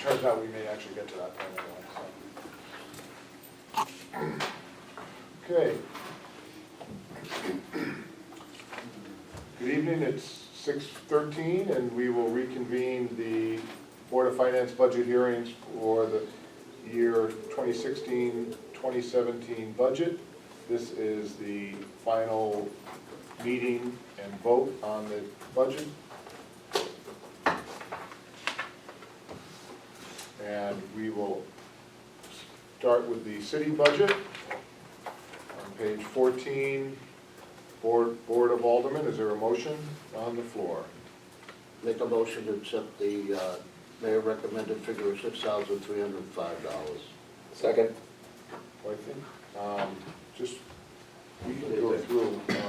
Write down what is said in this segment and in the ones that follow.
turns out we may actually get to that point anyway, so. Okay. Good evening, it's 6:13 and we will reconvene the Board of Finance budget hearings for the year 2016-2017 budget. This is the final meeting and vote on the budget. And we will start with the city budget. On page 14, Board of Aldermen, is there a motion on the floor? Make a motion to accept the mayor recommended figure of $6,305. Second. I think, just, we can go through, we can, I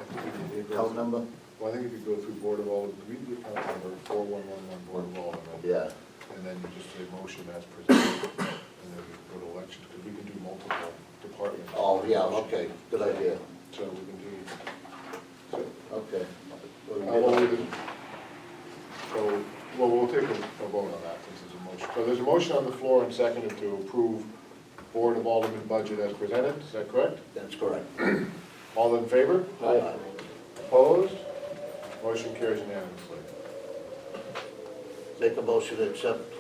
think we can go Account through. number? Well, I think if you go through Board of Aldermen, read the account number 4111 Board of Aldermen. Yeah. And then you just say motion as presented, and then we go to elections, because we can do multiple departments. Oh, yeah, okay, good idea. So we can do, so, Okay. well, we'll take a vote on that since there's a motion. So there's a motion on the floor and seconded to approve Board of Aldermen budget as presented, is that correct? That's correct. All in favor? Aye. Opposed? Motion carries unanimously. Make a motion to accept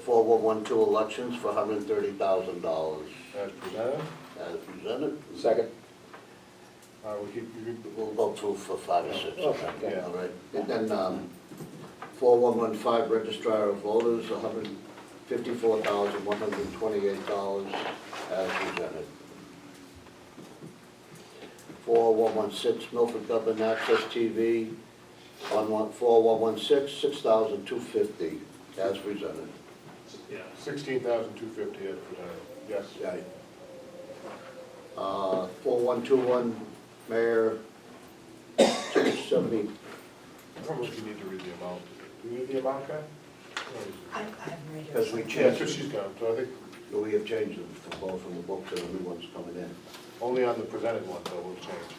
4112 elections for $130,000 As presented, as presented. Second. We'll go through for 5 or 6. Okay. Yeah. All right. And then 4115 registrar of voters, $154,128 as presented. 4116 Milford Government Access TV, 4116, $6,250 as presented. yeah, 16,250 as presented, yes. Right. 4121 Mayor, 270. I don't know if you need to read the amount. Do you need the amount, Ken? I haven't read it. Because we Yeah, changed, that's what she's got, so I think we have changed them for both from the books and the new ones coming in. only on the presented one, though, will change.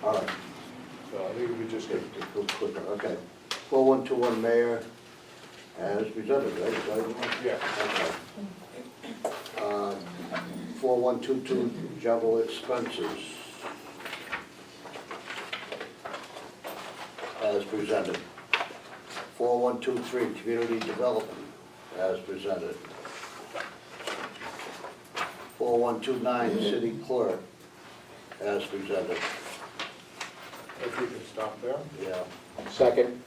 All right. So I think we just get, Go quicker, okay. 4121 Mayor, as presented, right? Is that right? yeah, Okay. 4122 General Expenses, as presented. 4123 Community Development, as presented. 4129 City Clerk, as presented. if we can stop there. Yeah. Second.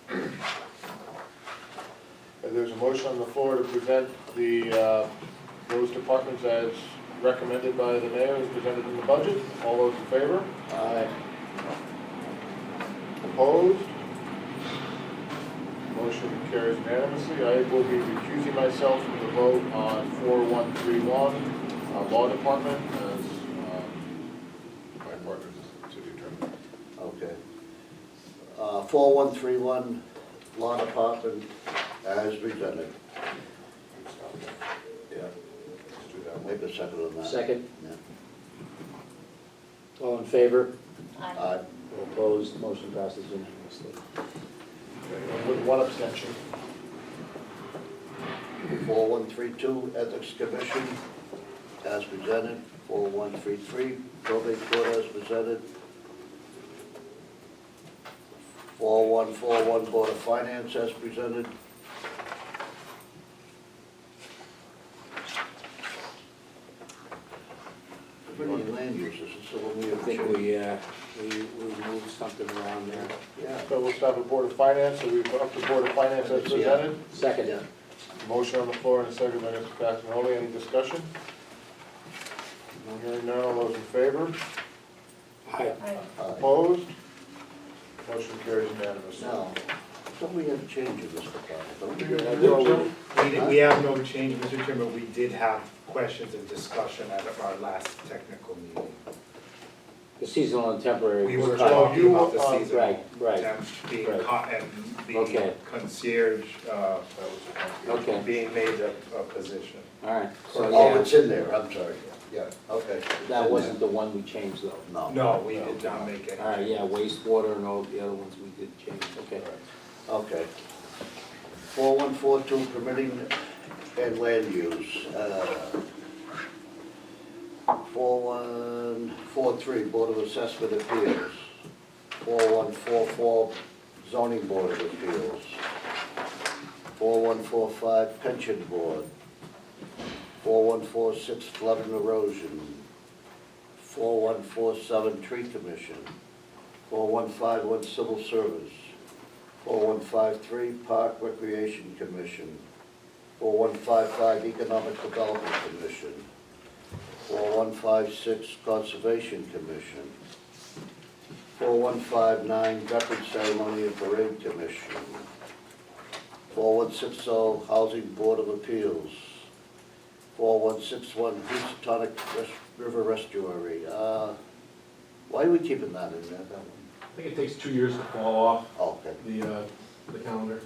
There's a motion on the floor to present the, those departments as recommended by the mayor, as presented in the budget. All those in favor? Aye. Opposed? Motion carries unanimously. I will be recusing myself from the vote on 4131, Law Department, as my partner is the city attorney. Okay. 4131 Law Department, as presented. Stop there. Yeah. Let's do that one. Make a second on that. Second. Yeah. All in favor? Aye. All opposed? Motion passes unanimously. Okay, with one abstention. 4132 Ethics Commission, as presented. 4133 Probate Court, as presented. 4141 Board of Finance, as presented. Pretty land uses, so when we I have think changed. we moved something around there. Yeah. So we'll stop at Board of Finance, so we've up to Board of Finance as presented. Second. Yeah. Motion on the floor and a second by Mr. Passanelli. Any discussion? No hearing none. All those in favor? Aye. Opposed? Motion carries unanimously. Now, don't we have change in this department, don't we? We have no change, Mr. Chairman, but we did have questions and discussion at our last technical meeting. The seasonal and temporary. We was were cut. talking about the season. Right, right. Temp being Right. caught and Okay. the concierge That was the confusion. Okay, being made a position. all right. So, Oh, yeah, it's in there, I'm sorry. Yeah, okay. that wasn't the one we changed, though. No. No, we did not make any. All right, yeah, wastewater and all the other ones we did change, okay. Okay. 4142, permitting and land use. 4143, Board of Assessment Appeals. 4144, Zoning Board of Appeals. 4145, Pension Board. 4146, Flood and Erosion. 4147, Tree Commission. 4151, Civil Service. 4153, Park Recreation Commission. 4155, Economic Development Commission. 4156, Conservation Commission. 4159, Veteran Ceremony and Parade Commission. 4160, Housing Board of Appeals. 4161, Housatonic River Estuary. Why are we keeping that in there, that one? I think it takes 2 years to fall off Okay. the calendar.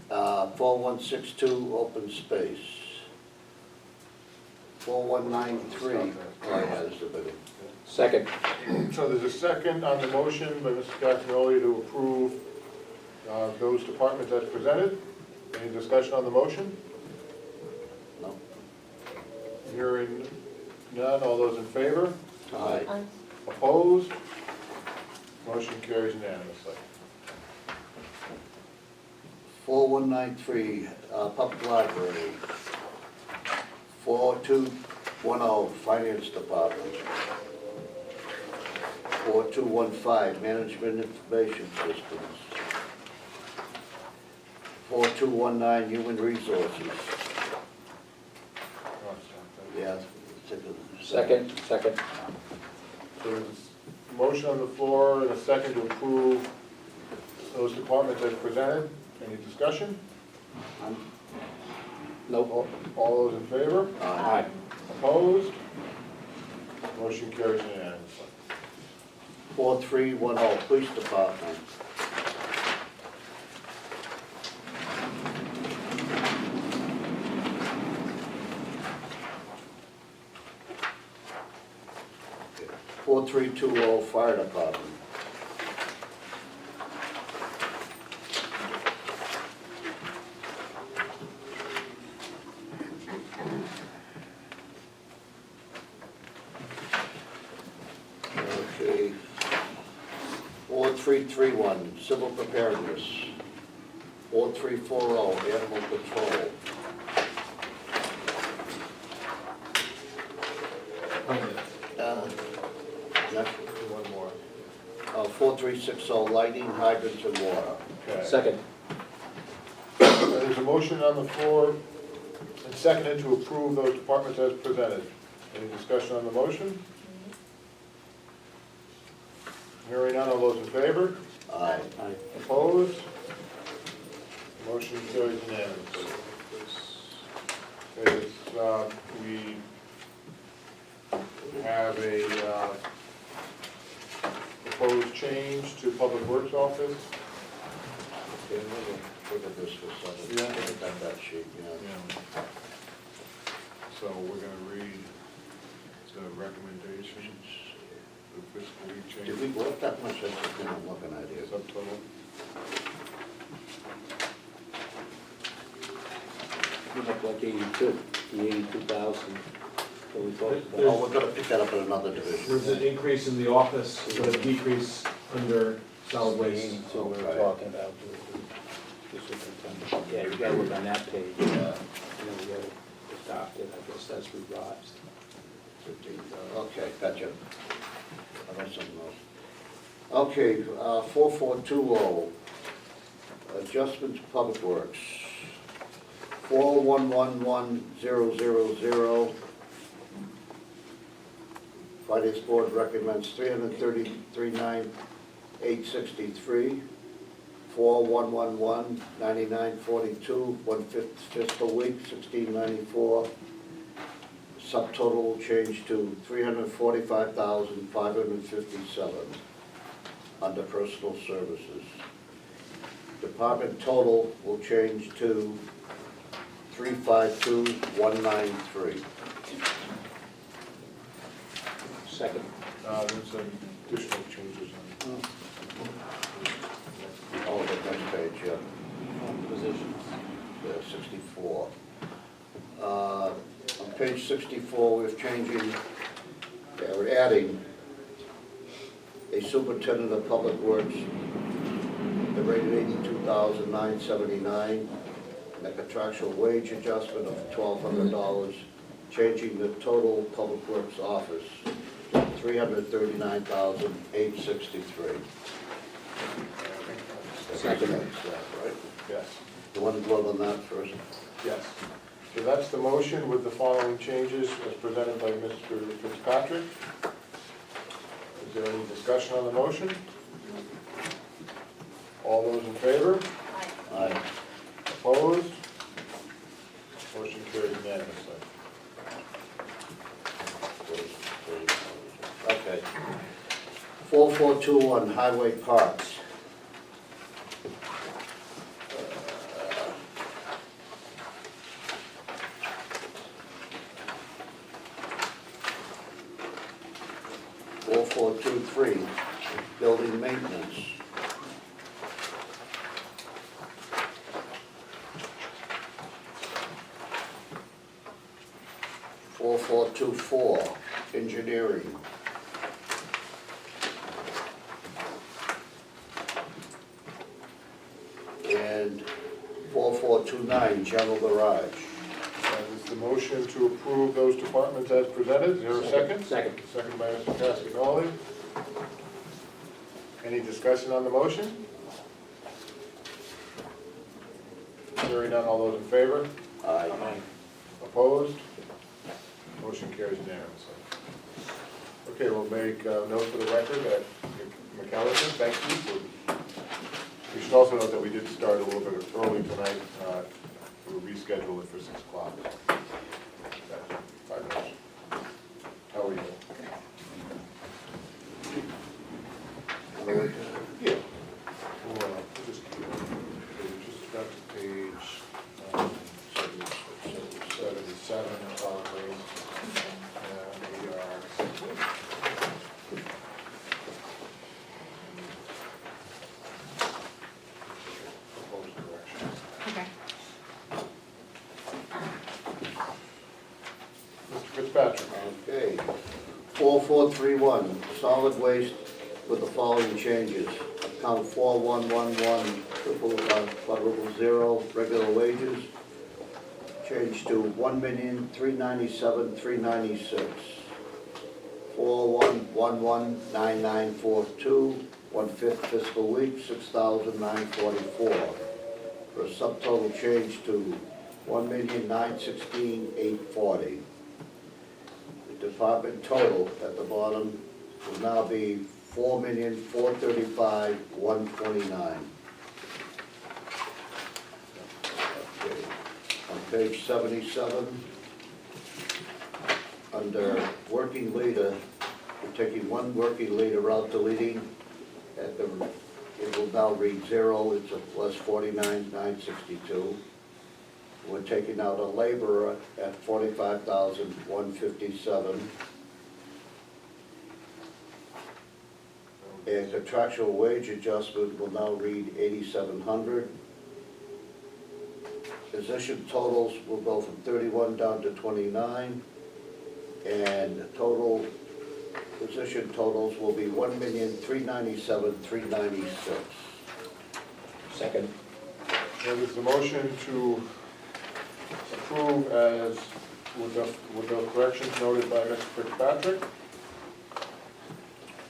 4162, Open Space. 4193, oh yeah, this is a big one. Second. So there's a second on the motion by Mr. Castanoli to approve those departments as presented. Any discussion on the motion? No? Hearing none, all those in favor? Aye. Opposed? Motion carries unanimously. 4193, Public Library. 4210, Finance Department. 4215, Management Information Systems. 4219, Human Resources. Yeah. Second. So there's a motion on the floor and a second to approve those departments as presented. Any discussion? Nope. All those in favor? Aye. Opposed? Motion carries unanimously. 4310, Police Department. Okay. 4320, Fire Department. 4331, Civil Preparedness. 4340, Animal Control. Next, One more. 4360, Lighting, Hydrants, and Water. Okay. Second. There's a motion on the floor and seconded to approve those departments as presented. Any discussion on the motion? Hearing none, all those in favor? Aye. Opposed? Motion carries unanimously. Okay, we have a proposed change to Public Works Office. Okay, we'll look at this for a second. Yeah. Look at that sheet, yeah. Yeah. So we're gonna read the recommendations, the fiscal year change. Did we go up that much? That's just I'm looking at here. Subtotal. Went up like 82, the 82,000 that we talked Oh, about. we're gonna pick that up in another There's division. an increase in the office, but a decrease under solid waste. 82 we were Okay. talking about. The superintendent. Yeah, you gotta look on that page, and then we gotta adopt it, I guess that's revised. 15,000. Okay, gotcha. I got something else. Okay, 4420, Adjustment to Public Works. 4111,000. Finance Board recommends 333,963. 4111, 9942, 1/5 fiscal week, 1694. Subtotal will change to 345,557 under personal services. Department total will change to 352,193. Second. There's some additional changes on. Oh, the next page, yeah. Position. page 64, we're adding a superintendent of public works, the rate of $82,979, and a contractual wage adjustment of $1,200, changing the total public works office to $339,863. Second. That's that, right? Yes, You want to vote on that first? yes. So that's the motion with the following changes as presented by Mr. Fitzpatrick. Is there any discussion on the motion? All those in favor? Aye. Opposed? Motion carried unanimously. Okay. 4421, highway parks. 4423, building maintenance. 4424, engineering. 4429, general garage. That is the motion to approve those departments as presented. Is there a second? Second. Second by Mr. Castagnoli. Any discussion on the motion? Hearing none, all those in favor? Aye. Opposed? Motion carries unanimously. Okay, we'll make note for the record that McAllister, thank you for, we should also note that we did start a little bit early tonight. We'll reschedule it for 6 o'clock. 5 minutes. How are you? Yeah. We'll just keep it. Just got to page 77, probably. And we are. Proposed corrections. Okay. Mr. Fitzpatrick. Okay. 4431, solid waste with the following changes. Account 4111, quadruple zero, regular wages, change to 1,397,396. 41119942, 1/5 fiscal week, 6,944. For a subtotal change to 1,916,840. The department total at the bottom will now be 4,435,129. Okay. On page 77, under working leader, we're taking one working leader out, deleting at the, it will now read 0, it's a plus 49,962. We're taking out a laborer at 45,157. And contractual wage adjustment will now read 8,700. Position totals will go from 31 down to 29. And the total position totals will be 1,397,396. Second. There is the motion to approve as, with the corrections noted by Mr. Fitzpatrick.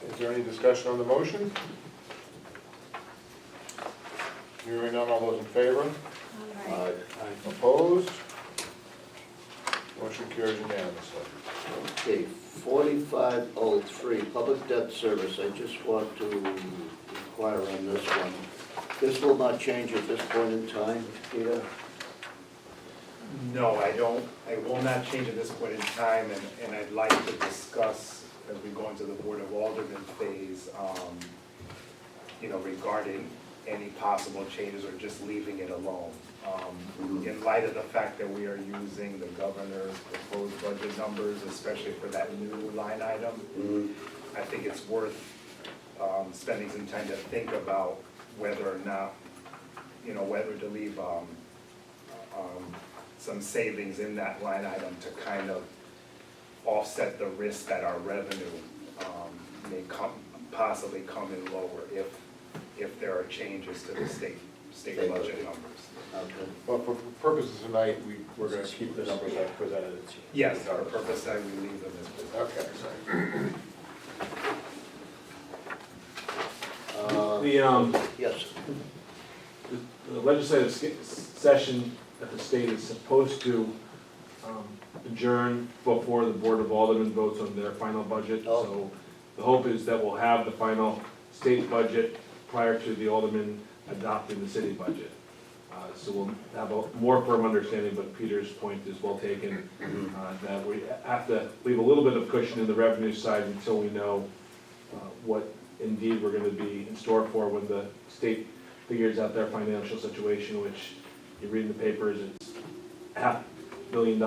Is there any discussion on the motion? Hearing none, all those in favor? All right. Opposed? Motion carries unanimously. Okay, 4503, public debt service. I just want to inquire on this one. This will not change at this point in time, Peter? No, I don't, I will not change at this point in time, and I'd like to discuss, as we go into the Board of Aldermen phase, regarding any possible changes or just leaving it alone. In light of the fact that we are using the governor's proposed budget numbers, especially for that new line item, I think it's worth spending some time to think about whether or not, whether to leave some savings in that line item to kind of offset the risk that our revenue may possibly come in lower if there are changes to the state State budget budget. numbers. Okay. But for purposes tonight, we're gonna keep the numbers as presented. Yes, for the purpose that we leave them as presented. Okay. Yes, The legislative session at the state is supposed to adjourn before the Board of Aldermen votes on their final budget. Oh. So the hope is that we'll have the final state budget prior to the aldermen adopting the city budget. So we'll have a more firm understanding, but Peter's point is well taken, that we have to leave a little bit of cushion in the revenue side until we know what indeed we're gonna be in store for when the state figures out their financial situation, which you read in the papers, it's $500 million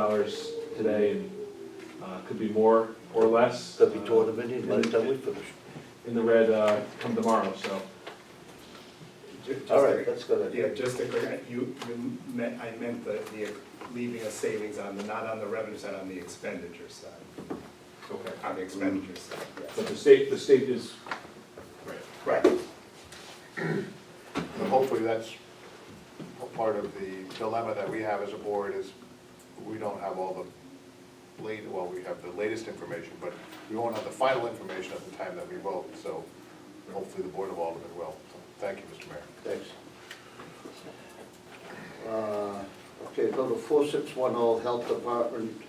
today, and could be more or less. could be $200 million by the time we finish. In the red come tomorrow, so. All right, that's good. Yeah, just to clear, I meant the leaving a savings on not on the revenue side, on the expenditure side. Okay. On the expenditure side, But yes. the state is, Right. And hopefully that's part of the dilemma that we have as a board is we don't have all the we have the latest information, but we won't have the final information at the time that we vote, so hopefully the Board of Aldermen will. So, thank you, Mr. Mayor. Thanks. Okay, go to 4610, Health Department.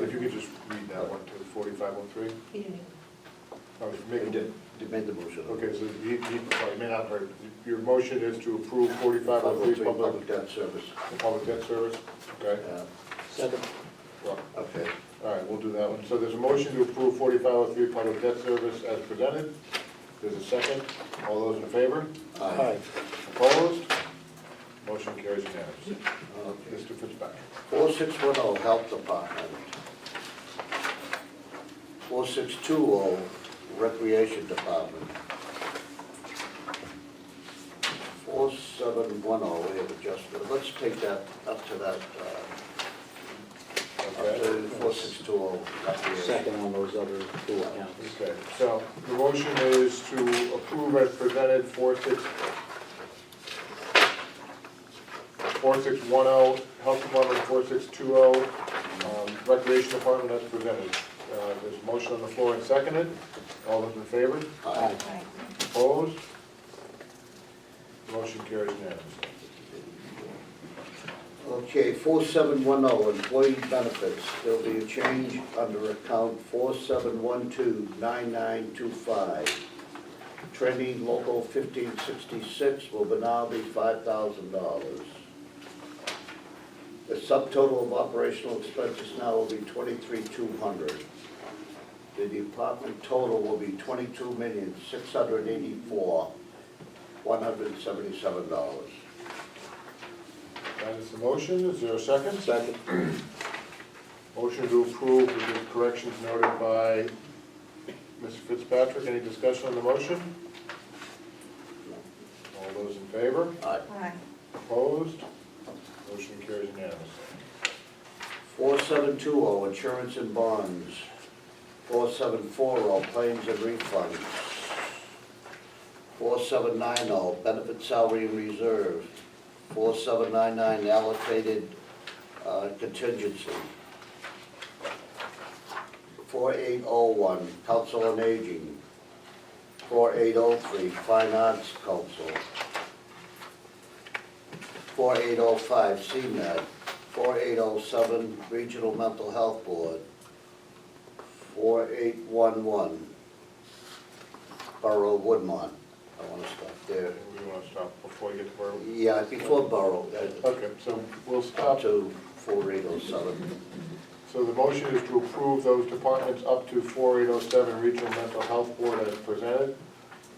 If you could just read that one to 4503. He didn't I was You making, did, you made the motion. okay, so sorry, may not have heard. Your motion is to approve 4503 Public debt service. the public debt service, okay? Second. Well, Okay, all right, we'll do that one. So there's a motion to approve 4503 public debt service as presented. There's a second. All those in favor? aye. Opposed? Motion carries unanimously. Okay. Mr. Fitzpatrick. 4610, Health Department. 4620, Recreation Department. 4710, we have adjustment, let's take that up to that, up Okay. to 4620, Recreation. Second on those other two accounts. Okay, so the motion is to approve as presented 4610, Health Department 4620, Recreation Department as presented. There's a motion on the floor and seconded. All those in favor? Aye. Right. Opposed? Motion carries unanimously. Okay, 4710, Employee Benefits, there'll be a change under account 47129925. Training Local 1566 will now be $5,000. The subtotal of operational expenses now will be $23,200. The department total will be $22,684,177. That is the motion. Is there a second? Second. Motion to approve with the corrections noted by Mr. Fitzpatrick. Any discussion on the motion? All those in favor? Aye. Aye. Opposed? Motion carries unanimously. 4720, Insurance and Bonds. 4740, Claims and Refunds. 4790, Benefit Salary and Reserve. 4799, Allocated Contingency. 4801, Council on Aging. 4803, Fine Arts Council. 4805, CMed. 4807, Regional Mental Health Board. 4811, Borough of Woodmont. I want to stop there. And we want to stop before we get to where, Yeah, before Borough, okay, so we'll up stop. to 4807. So the motion is to approve those departments up to 4807 Regional Mental Health Board as presented.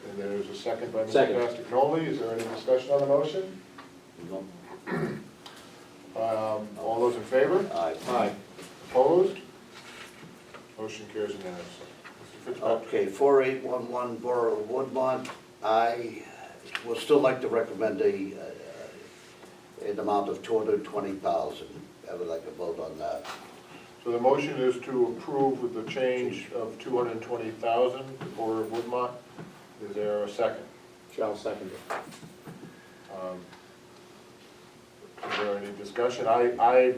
And there's a second by Mr. Second. Castagnoli. Is there any discussion on the motion? No? All those in favor? Aye. Aye. Opposed? Motion carries unanimously. Mr. Fitzpatrick. Okay, 4811 Borough of Woodmont, I would still like to recommend a in the amount of 220,000. I would like a vote on that. So the motion is to approve with the change of 220,000 for Woodmont. Is there a second? Shall second it. Is there any discussion? I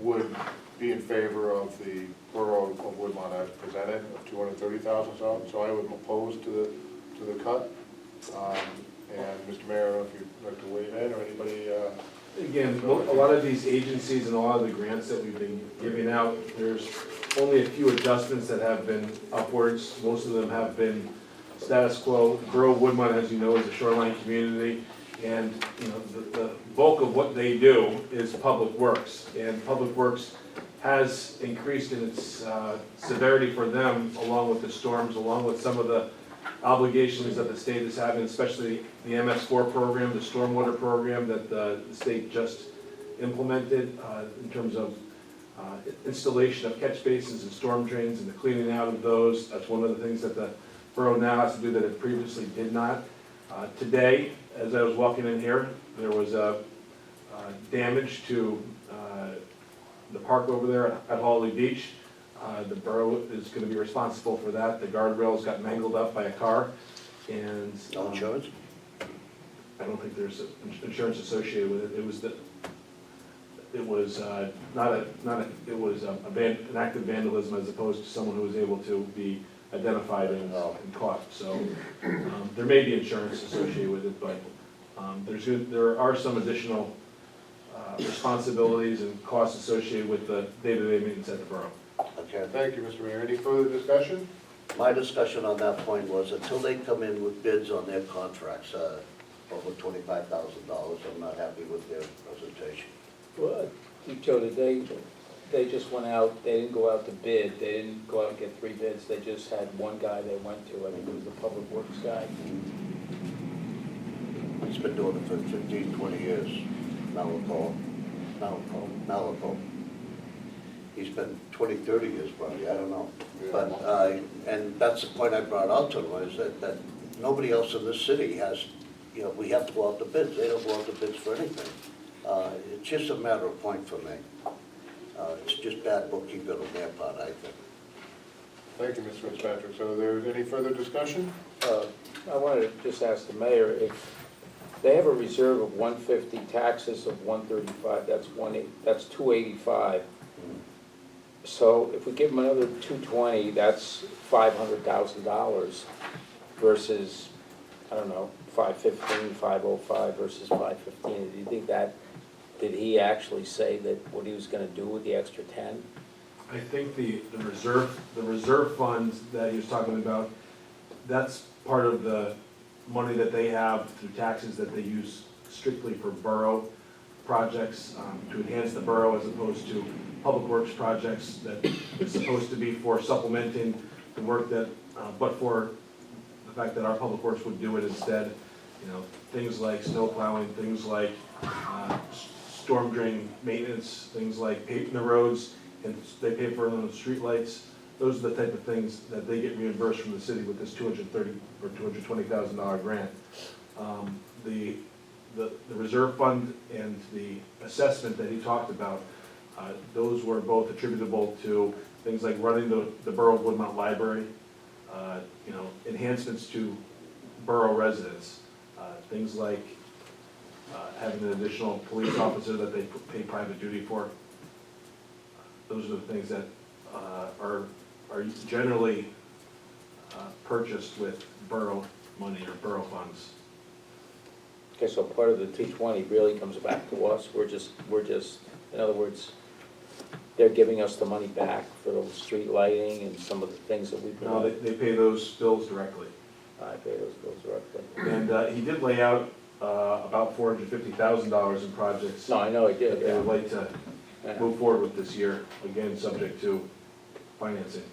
would be in favor of the borough of Woodmont as presented, of 230,000, so I would oppose to the cut. And Mr. Mayor, I don't know if you'd like to weigh in, or anybody, Again, a lot of these agencies and a lot of the grants that we've been giving out, there's only a few adjustments that have been upwards. Most of them have been status quo. Borough of Woodmont, as you know, is a shoreline community, and, you know, the bulk of what they do is public works. And public works has increased in its severity for them, along with the storms, along with some of the obligations that the state is having, especially the MS4 program, the stormwater program that the state just implemented in terms of installation of catch basins and storm drains and the cleaning out of those. That's one of the things that the borough now has to do that it previously did not. Today, as I was walking in here, there was damage to the park over there at Hawley Beach. The borough is going to be responsible for that. The guardrails got mangled up by a car, and No insurance? I don't think there's insurance associated with it. It was an act of vandalism as opposed to someone who was able to be identified and caught. So there may be insurance associated with it, but there are some additional responsibilities and costs associated with the day-to-day maintenance at the borough. Okay. thank you, Mr. Mayor. Any further discussion? My discussion on that point was until they come in with bids on their contracts, over $25,000, I'm not happy with their presentation. Well, Joe, they just went out, they didn't go out to bid, they didn't go out and get 3 bids, they just had one guy they went to, I think it was the public works guy. He's been doing it for 15, 20 years. Malaco. He's been 20, 30 years probably, I don't know. But, and that's the point I brought out to them, is that nobody else in this city has, you know, we have to go out to bids. They don't go out to bids for anything. It's just a matter of point for me. It's just bad bookkeeping on their part, I think. Thank you, Mr. Fitzpatrick. So there's any further discussion? I wanted to just ask the mayor, if they have a reserve of 150, taxes of 135, that's 285. So if we give them another 220, that's $500,000 versus, I don't know, 515, 505 versus 515. Do you think that, did he actually say that what he was gonna do with the extra 10? I think the reserve fund that he was talking about, that's part of the money that they have through taxes that they use strictly for borough projects, to enhance the borough as opposed to public works projects that is supposed to be for supplementing the work that, but for the fact that our public works would do it instead. You know, things like snow plowing, things like storm drain maintenance, things like paving the roads, and they pay for them with streetlights. Those are the type of things that they get reimbursed from the city with this $230,000 or $220,000 grant. The reserve fund and the assessment that he talked about, those were both attributable to things like running the Borough of Woodmont Library, you know, enhancements to borough residents, things like having an additional police officer that they pay private duty for. Those are the things that are generally purchased with borough money or borough funds. Okay, so part of the 220 really comes back to us, we're just, in other words, they're giving us the money back for the street lighting and some of the things that we've been. No, they pay those bills directly. I pay those bills directly. And he did lay out about $450,000 in projects No, I know he that did, they yeah. would like to Yeah. move forward with this year, again, subject to financing,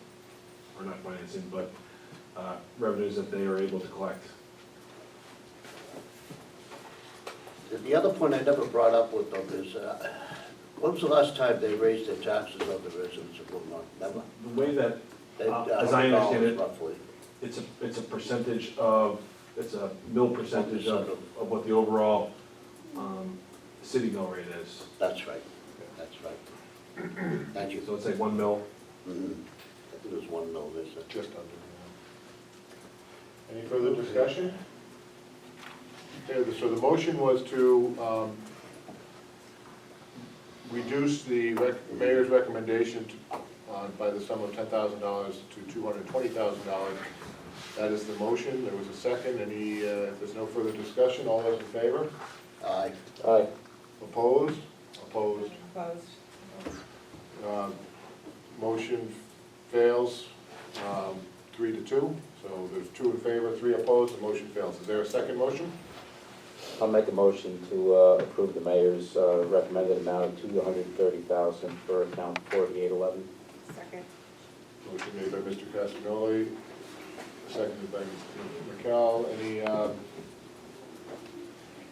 or not financing, but revenues that they are able to collect. The other point I never brought up with them is, when was the last time they raised their taxes on the residents of Woodmont? Never? The way that, They- as I understand $100 it, roughly. it's a percentage of, it's a mill percentage of what the overall city mill rate is. That's right, that's right. Thank you. So it's like 1 mil. Mhm. I think it was 1 mil this. Just under. Any further discussion? Okay, so the motion was to reduce the mayor's recommendation by the sum of $10,000 to $220,000. That is the motion. There was a second. Any, if there's no further discussion, all those in favor? Aye. Aye. Opposed? Opposed. Opposed. Motion fails 3-2. So there's 2 in favor, 3 opposed, the motion fails. Is there a second motion? I'll make a motion to approve the mayor's recommended amount of $230,000 for account 4811. Second. Motion made by Mr. Castagnoli, seconded by Mr. McCall. Any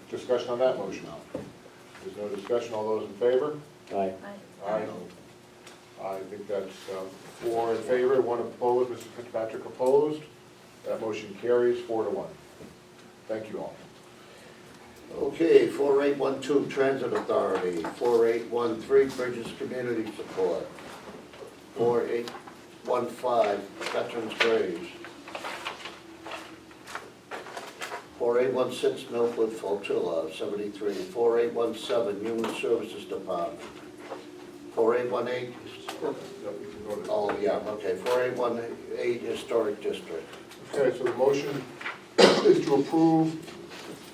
discussion on that motion? There's no discussion. All those in favor? Aye. Aye. I think that's 4 in favor, 1 opposed. Mr. Fitzpatrick opposed. That motion carries 4-1. Thank you all. Okay, 4812 Transit Authority, 4813 Bridges Community Support, 4815 Veterans Graves, 4816 Milford Flotilla, 73, 4817 Human Services Department, 4818, No, we can go to- oh yeah, okay, 4818 Historic District. Okay, so the motion is to approve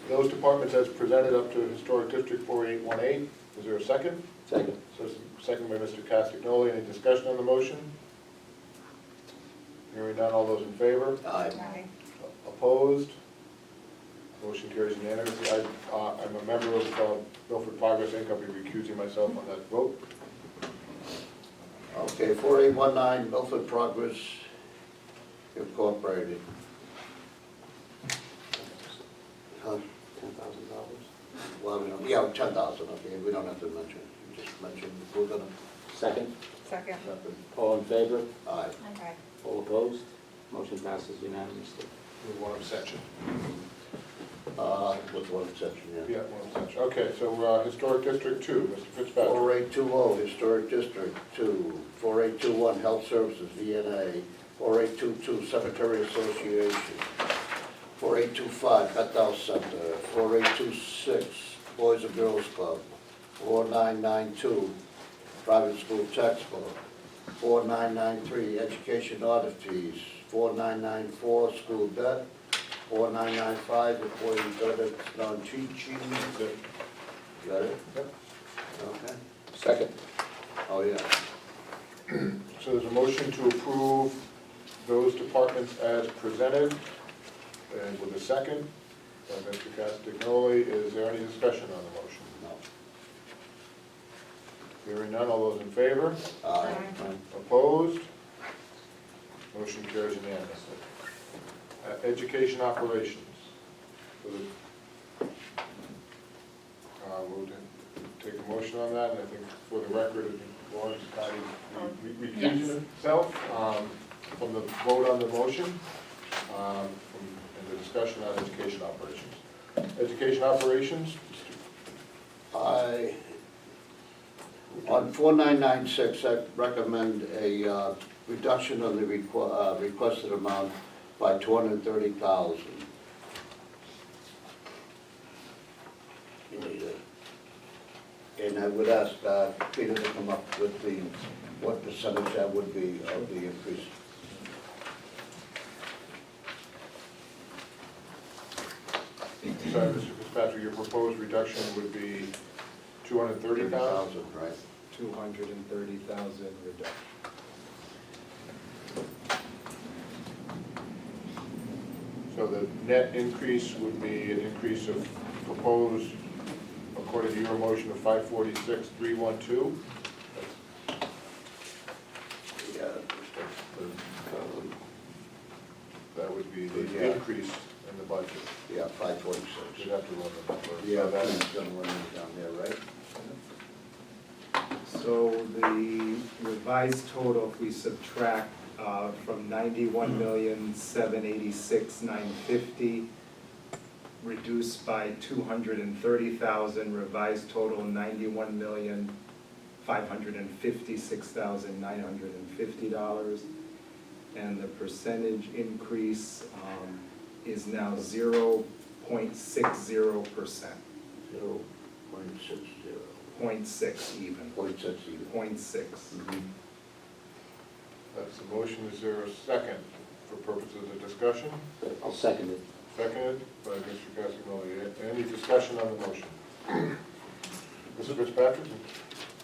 those departments as presented up to Historic District 4818. Is there a second? Second. So it's a second by Mr. Castagnoli. Any discussion on the motion? Hearing none, all those in favor? Aye. Aye. Opposed? Motion carries unanimously. I'm a member of Milford Progress Inc. I'll be recusing myself on that vote. Okay, 4819 Milford Progress Incorporated. Huh? $10,000. Well, we don't, yeah, 10,000, okay, we don't have to mention, you just mentioned, we're gonna, Second. Second. All in favor? aye. Aye. All opposed? Motion passes unanimously. With one abstention. With one exception, yeah. Yeah, one abstention. Okay, so Historic District 2, Mr. Fitzpatrick. 4820 Historic District 2, 4821 Health Services, VNA, 4822 Cemetery Association, 4825 Bethel Center, 4826 Boys and Girls Club, 4992 Private School Textbook, 4993 Education Audit Fees, 4994 School Debt, 4995 Employee Benefits Non-Teaching. Got it? Yep. Okay. Second. Oh, yeah. So there's a motion to approve those departments as presented, and with a second by Mr. Castagnoli. Is there any discussion on the motion? No. Hearing none, all those in favor? Aye. Opposed? Motion carries unanimously. Education operations. We'll take a motion on that, and I think for the record, Lawrence Connie recusing himself from the vote on the motion, and the discussion on education operations. Education operations, On 4996, I recommend a reduction of the requested amount by $230,000. You need it. And I would ask Peter to come up with what percentage that would be of the increase. sorry, Mr. Fitzpatrick, your proposed reduction would be $230,000? Right. 230,000 reduction. So the net increase would be an increase of proposed, according to your motion, of 546,312. Yeah. That would be the Yeah. increase in the budget. Yeah, 546. You'd have to run the number. Yeah, So that's that's, gonna run it down there, right? So the revised total, if we subtract from 91,786,950, reduced by 230,000, revised total 91,556,950. And the percentage increase is now 0.60%. 0.60. 0.6 even, 0.60. 0.6. That's the motion. Is there a second for purposes of discussion? I'll second it. Seconded by Mr. Castagnoli. Any discussion on the motion? Mr. Fitzpatrick?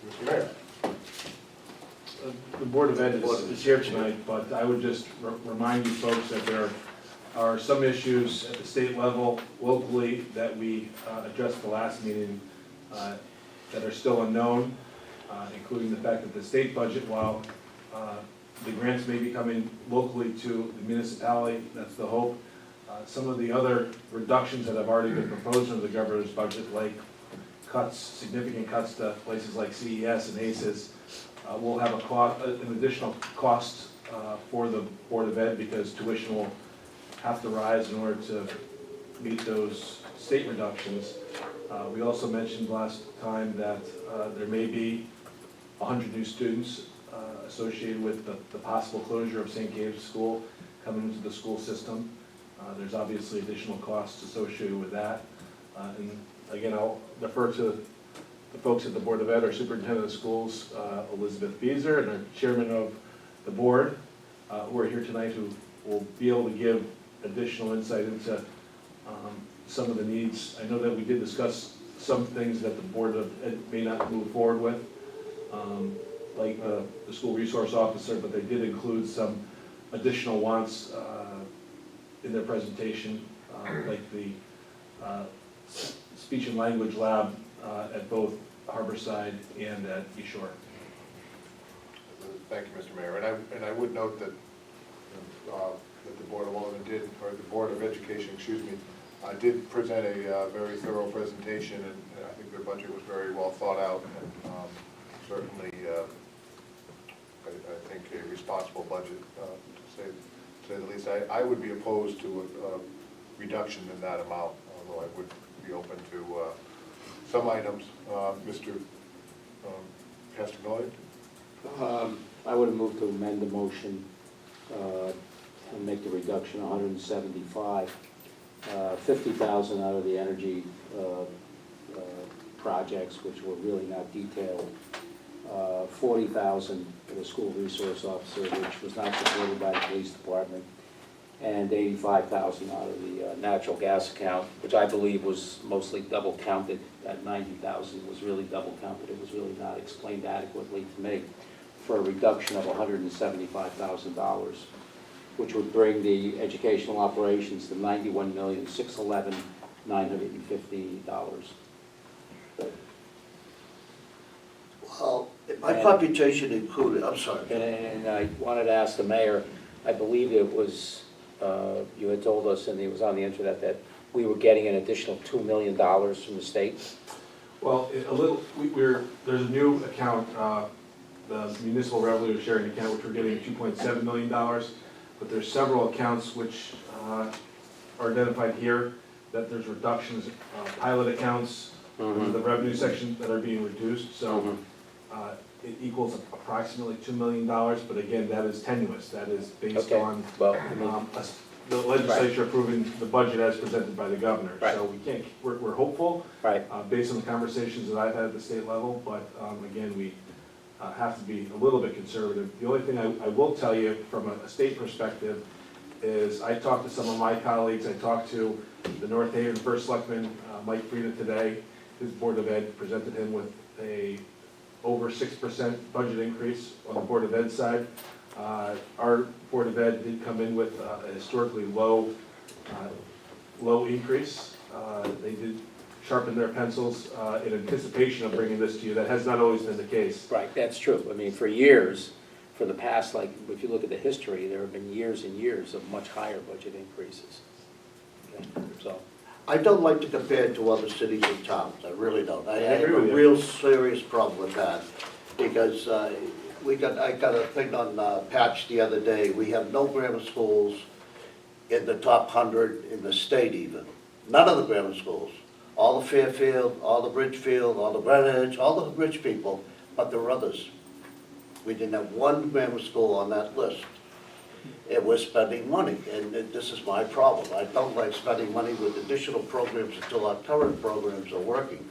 Mr. Mayor? The Board of Ed is here tonight, but I would just remind you folks that there are some issues at the state level, locally, that we addressed at the last meeting that are still unknown, including the fact that the state budget, while the grants may be coming locally to the municipality, that's the hope. Some of the other reductions that have already been proposed in the governor's budget, like cuts, significant cuts to places like CES and ACES, will have an additional cost for the Board of Ed because tuition will have to rise in order to meet those state reductions. We also mentioned last time that there may be 100 new students associated with the possible closure of St. Gabe's School coming into the school system. There's obviously additional costs associated with that. And again, I'll defer to the folks at the Board of Ed, our Superintendent of Schools, Elizabeth Beezer, and our Chairman of the Board, who are here tonight, who will be able to give additional insight into some of the needs. I know that we did discuss some things that the Board of Ed may not move forward with, like the school resource officer, but they did include some additional wants in their presentation, like the speech and language lab at both Harborside and at East Shore. Thank you, Mr. Mayor. And I would note that that the Board of Aldermen did, or the Board of Education, excuse me, did present a very thorough presentation, and I think their budget was very well thought out, and certainly, I think a responsible budget, to say the least. I would be opposed to a reduction in that amount, although I would be open to some items. Mr. Castagnoli? I would have moved to amend the motion and make the reduction 175, 50,000 out of the energy projects, which were really not detailed, 40,000 for the school resource officer, which was not supported by the police department, and 85,000 out of the natural gas account, which I believe was mostly double counted. That 90,000 was really double counted. It was really not explained adequately to me, for a reduction of $175,000, which would bring the educational operations to $91,611,950. Well, my computation included, I'm sorry. And I wanted to ask the mayor, I believe it was, you had told us, and it was on the internet, that we were getting an additional $2 million from the state. Well, there's a new account, the municipal revenue sharing account, which we're getting $2.7 million, but there's several accounts which are identified here, that there's reductions, pilot accounts, in the revenue section that are being reduced, so it equals approximately $2 million, but again, that is tenuous, that is based Okay. on Well, I mean, the legislature approving the budget as presented by the governor. Right. So we can't, we're hopeful, right, based on the conversations that I've had at the state level, but again, we have to be a little bit conservative. The only thing I will tell you from a state perspective is I talked to some of my colleagues. I talked to the North Haven First Selectman, Mike Frieda, today. His Board of Ed presented him with a over 6% budget increase on the Board of Ed side. Our Board of Ed did come in with a historically low increase. They did sharpen their pencils in anticipation of bringing this to you. That has not always been the case. right, that's true. I mean, for years, for the past, like, if you look at the history, there have been years and years of much higher budget increases. Okay, so, I don't like to compare it to other cities and towns, I really don't. I have agree a with you. real serious problem with that, because I got a thing on Patch the other day. We have no grammar schools in the top 100 in the state even. None of the grammar schools. All the Fairfield, all the Bridgefield, all the Greenwich, all the rich people, but there were others. We didn't have one grammar school on that list. And we're spending money, and this is my problem. I don't like spending money with additional programs until our current programs are working.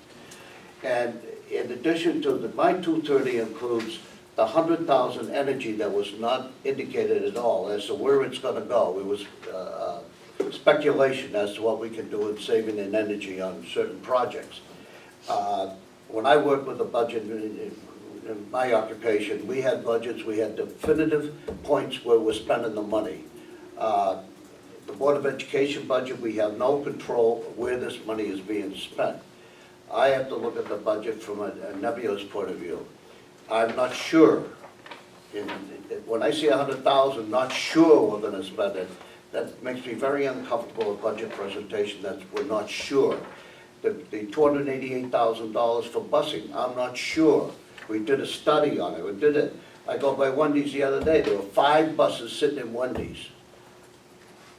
And in addition to my 230 includes the 100,000 energy that was not indicated at all as to where it's gonna go. It was speculation as to what we can do in saving in energy on certain projects. When I worked with the budget in my occupation, we had budgets, we had definitive points where we're spending the money. The Board of Education budget, we have no control where this money is being spent. I have to look at the budget from a nebulous point of view. I'm not sure. When I see 100,000, not sure we're gonna spend it, that makes me very uncomfortable with budget presentation, that we're not sure. The $288,000 for busing, I'm not sure. We did a study on it, I go by Wendy's the other day, there were 5 buses sitting in Wendy's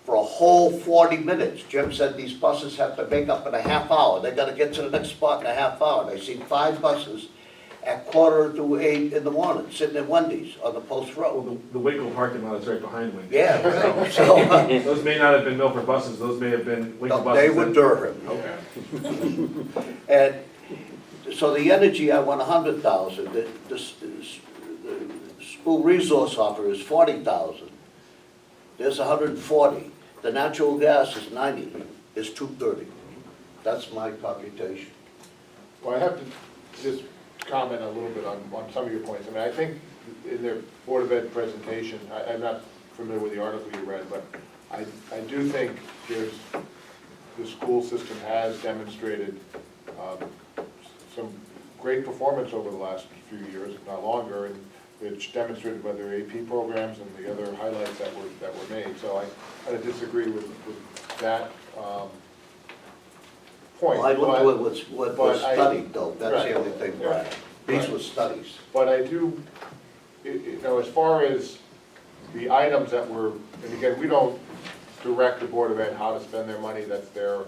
for a whole 40 minutes. Jim said these buses have to make up in a half hour, they gotta get to the next spot in a half hour. And I seen 5 buses at 7:45 in the morning, sitting in Wendy's on the post Well, road. the Waco parking lot is right behind Wendy's. Yeah, right. So, Those may not have been Milford buses, those may have been Waco no, buses. they were that- Durham. Okay. And so the energy, I want 100,000, the school resource officer is 40,000. There's 140. The natural gas is 90, is 230. That's my computation. Well, I have to just comment a little bit on some of your points. I mean, I think in their Board of Ed presentation, I'm not familiar with the article you read, but I do think the school system has demonstrated some great performance over the last few years, if not longer, and it's demonstrated by their AP programs and the other highlights that were made. So I disagree with that point. Well, I looked at what but was I- studied, though, that's right. the only thing, Brian. These Right. were studies. But I do, as far as the items that were, and again, we don't direct the Board of Ed how to spend their money, that's their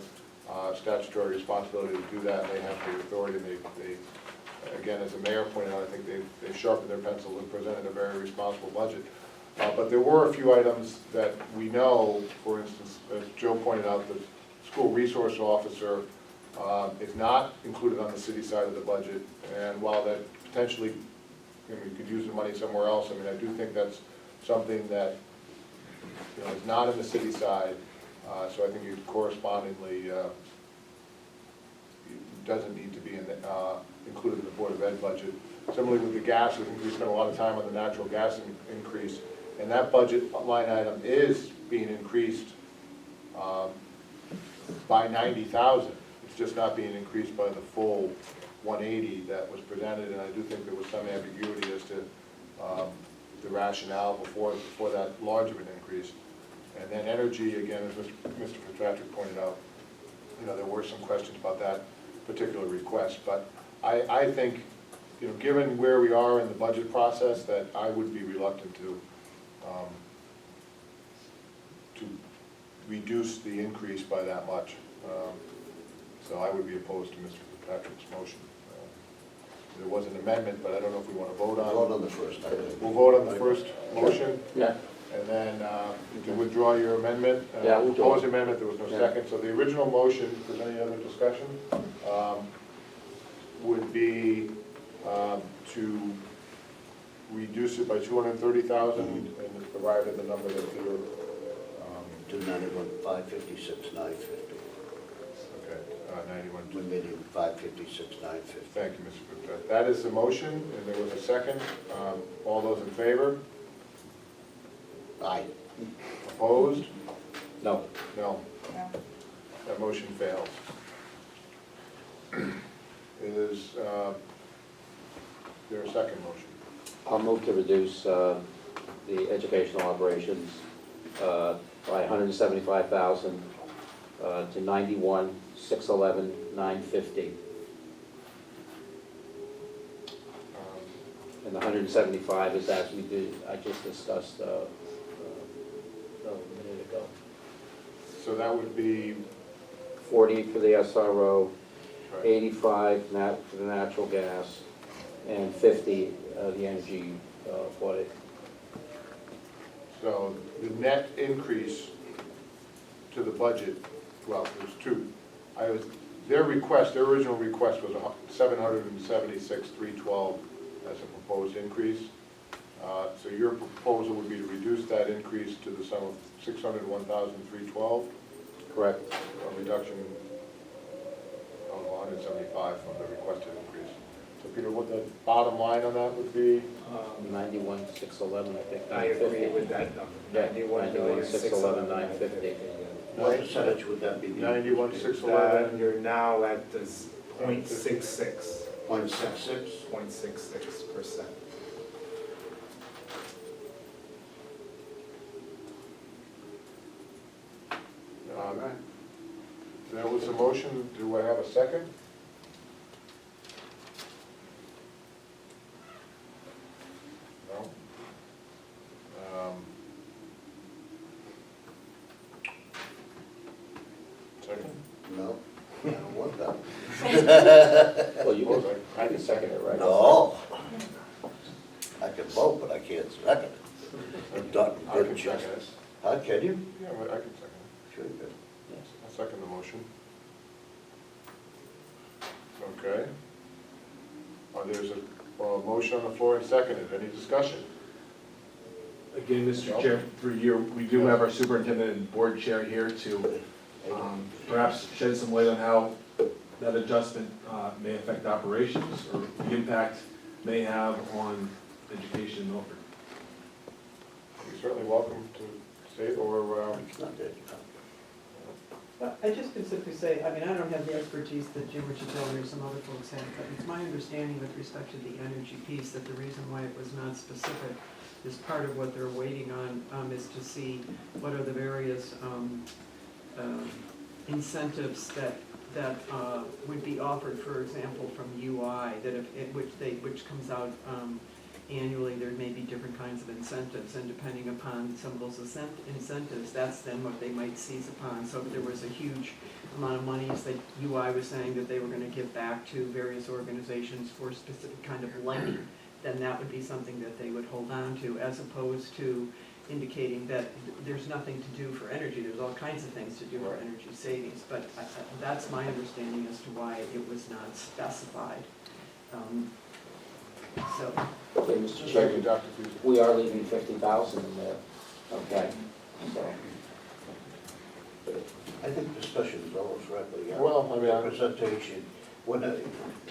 statutory responsibility to do that, and they have the authority, and they, again, as the mayor pointed out, I think they've sharpened their pencil and presented a very responsible budget. But there were a few items that we know, for instance, as Joe pointed out, the school resource officer is not included on the city side of the budget, and while that potentially, we could use the money somewhere else, I mean, I do think that's something that, is not in the city side, so I think it correspondingly doesn't need to be included in the Board of Ed budget. Similarly with the gas, I think we spent a lot of time on the natural gas increase, and that budget line item is being increased by 90,000. It's just not being increased by the full 180 that was presented, and I do think there was some ambiguity as to the rationale before that large of an increase. And then energy, again, as Mr. Fitzpatrick pointed out, there were some questions about that particular request. But I think, given where we are in the budget process, that I would be reluctant to reduce the increase by that much. So I would be opposed to Mr. Fitzpatrick's motion. There was an amendment, but I don't know if we want to vote on it. Vote on the first item. We'll vote on the first motion, Yeah, and then to withdraw your amendment. Yeah, we'll do it. Proposed amendment, there was no Yeah. second. So the original motion, if there's any other discussion, would be to reduce it by 230,000, and it's arrived at the number that Peter, 291, 556, 950. okay, 91. 1,556, 950. Thank you, Mr. Fitzpatrick. That is the motion, and there was a second. All those in favor? Aye. Opposed? no, No. That motion fails. Is there a second motion? I'll move to reduce the educational operations by 175,000 to 91,611, 950. And the 175 is as we did, I just discussed a minute ago. So that would be 40 for the SRO, Right. 85 for the natural gas, and 50 the energy audit. So the net increase to the budget, well, there's two. Their original request was 776,312 as a proposed increase. So your proposal would be to reduce that increase to the sum of 601,312, Correct. a reduction of 175 from the requested increase. So Peter, what the bottom line on that would be? 91,611, I think. I agree with that number. Yeah, 91,611,950. What percentage would that be? 91,611. You're now at this 0.66. 0.66? 0.66%. That was the motion. Do I have a second? No? Second? No, I don't want that. Well, you can second it, right? No. I can vote, but I can't second it. I've done I good can justice. second it. Huh, can you? Yeah, well, I can second it. Sure you can. I'll second the motion. Okay. There's a motion on the floor and seconded. Any discussion? Again, Mr. Chair, through you, we do have our superintendent and board chair here to perhaps shed some light on how that adjustment may affect operations or the impact may have on education in Milford. You're certainly welcome to say it, or, It's not that. Well, I just could simply say, I mean, I don't have the expertise that Jim Richatelli or some other folks have, but it's my understanding with respect to the energy piece that the reason why it was not specific is part of what they're waiting on is to see what are the various incentives that would be offered, for example, from UI, that which comes out annually. There may be different kinds of incentives, and depending upon some of those incentives, that's then what they might seize upon. So if there was a huge amount of monies that UI was saying that they were gonna give back to various organizations for a specific kind of lending, then that would be something that they would hold on to, as opposed to indicating that there's nothing to do for energy. There's all kinds of things to do for energy savings, but that's my understanding as to why it was not specified. So, Okay, Mr. thank you, Chairman, Dr. Fuson. we are leaving 50,000 in there, okay? So, I think discussion is always right, but yeah. Well, I mean, Representation, when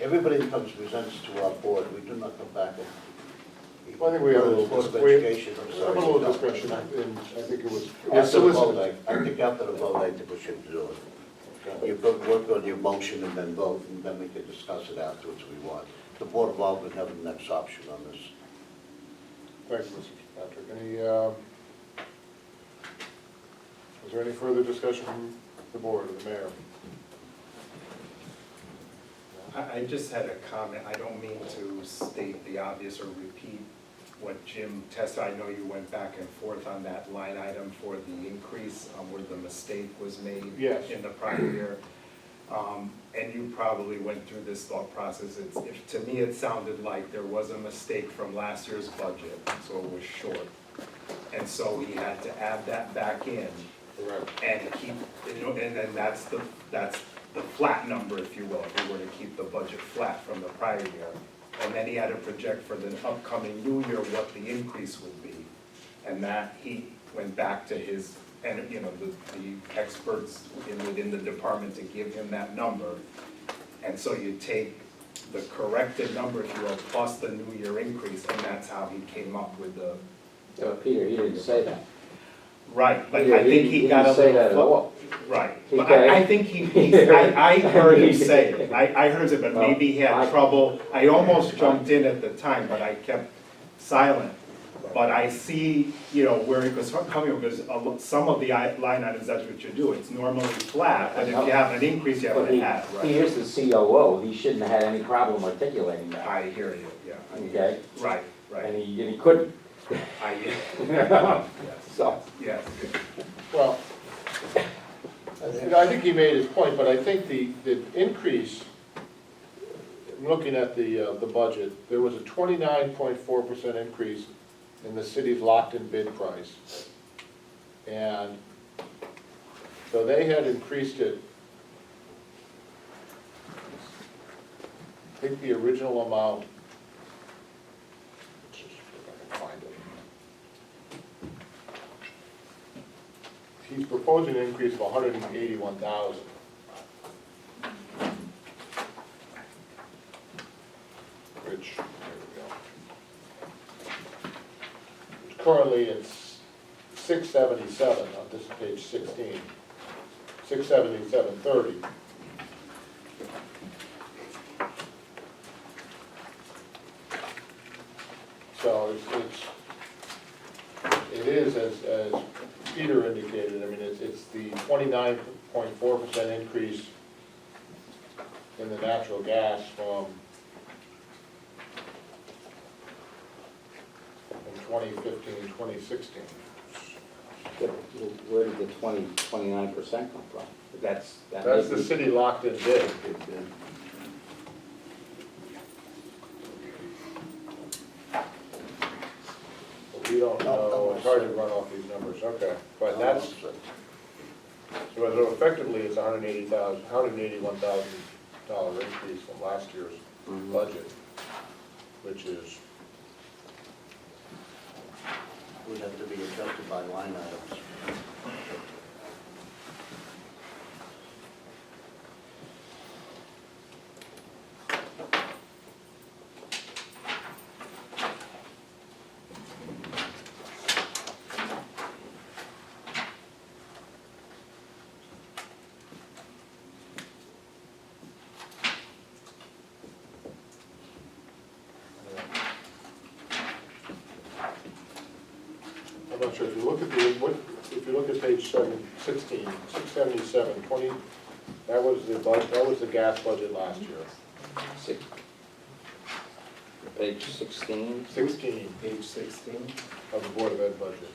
everybody comes presents to our board, we do not come back and. Well, I think we have a little Board of we have Education, I'm a sorry. little discussion, and I think it was After the vote, solicited. I think after the vote, I think we should do it. You put work on your motion and then vote, and then we can discuss it afterwards if we want. The Board of Aldermen have the next option on this. Thank you, Mr. Patrick. Is there any further discussion from the board or the mayor? I just had a comment. I don't mean to state the obvious or repeat what Jim testified. I know you went back and forth on that line item for the increase, where the mistake was made Yes. in the prior year. And you probably went through this thought process. To me, it sounded like there was a mistake from last year's budget, so it was short. And so he had to add that back in Correct. and keep, and then that's the flat number, if you will, if we were to keep the budget flat from the prior year. And then he had to project for the upcoming new year what the increase would be. And that he went back to his, and the experts within the department to give him that number. And so you take the corrected number, if you will, plus the new year increase, and that's how he came up with the. Peter, he didn't say that. Right, but Peter, I think he got a didn't say that at little. all. Right, but Okay. I think I heard him say it, I heard him say it, but maybe he had trouble. I almost jumped in at the time, but I kept silent. But I see, where it was coming, because some of the line items, that's what you do, it's normally flat, but if you have an increase, you have But to add, he is the COO, he shouldn't have had any problem articulating that, I hear you, yeah. okay? Right, And right, he couldn't. yes, So, yes. Well, I I think he made his point, but I think the increase, looking at the budget, there was a 29.4% increase in the city's locked-in bid price. And so they had increased it, I think the original amount, let's just see if I can find it. He's proposing an increase of 181,000. Which, there we go. Which currently it's 677, on this is page 16. 677.30. So it is, as Peter indicated, I mean, it's the 29.4% increase in the natural gas from 2015, 2016. Where did the 29% come from? That may That's the be- city locked-in bid. But we don't know, it's hard to run off these numbers, okay. But that's, so effectively, it's $181,000 increase from last year's Mhm. budget, which is, Would have to be adjusted by line items. I'm not sure, if you look at if you look at page 16, 677, 20, that was the gas budget last year. Six- Page 16, 16 Page 16. of the Board of Ed budget.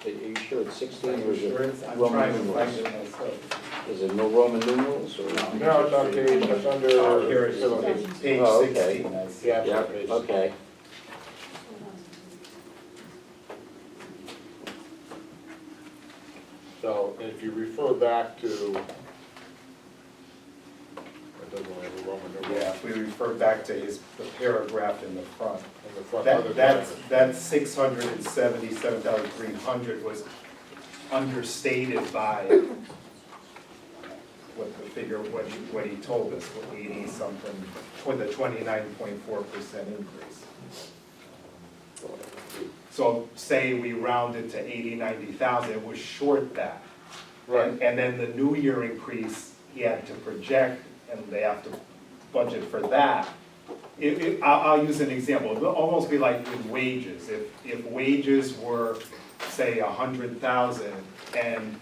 are you sure it's 16 Are or you is sure it it's, I'm Roman trying to find numerals? it myself. Is it no Roman numerals or? No, it's on page, it's under. Oh, here it is, page Oh, okay. 16, I see. Yeah, Yeah, page. okay. So if you refer back to, it doesn't really have a Roman numeral. Yeah, if we refer back to the paragraph in the front. In the front, other That 677,300 was understated by what the figure, what he told us, what 80 something, with the 29.4% increase. So say we rounded to 80, 90,000, it was short that. Right. And then the new year increase, he had to project, and they have to budget for that. I'll use an example, it'll almost be like with wages. If wages were, say, 100,000, and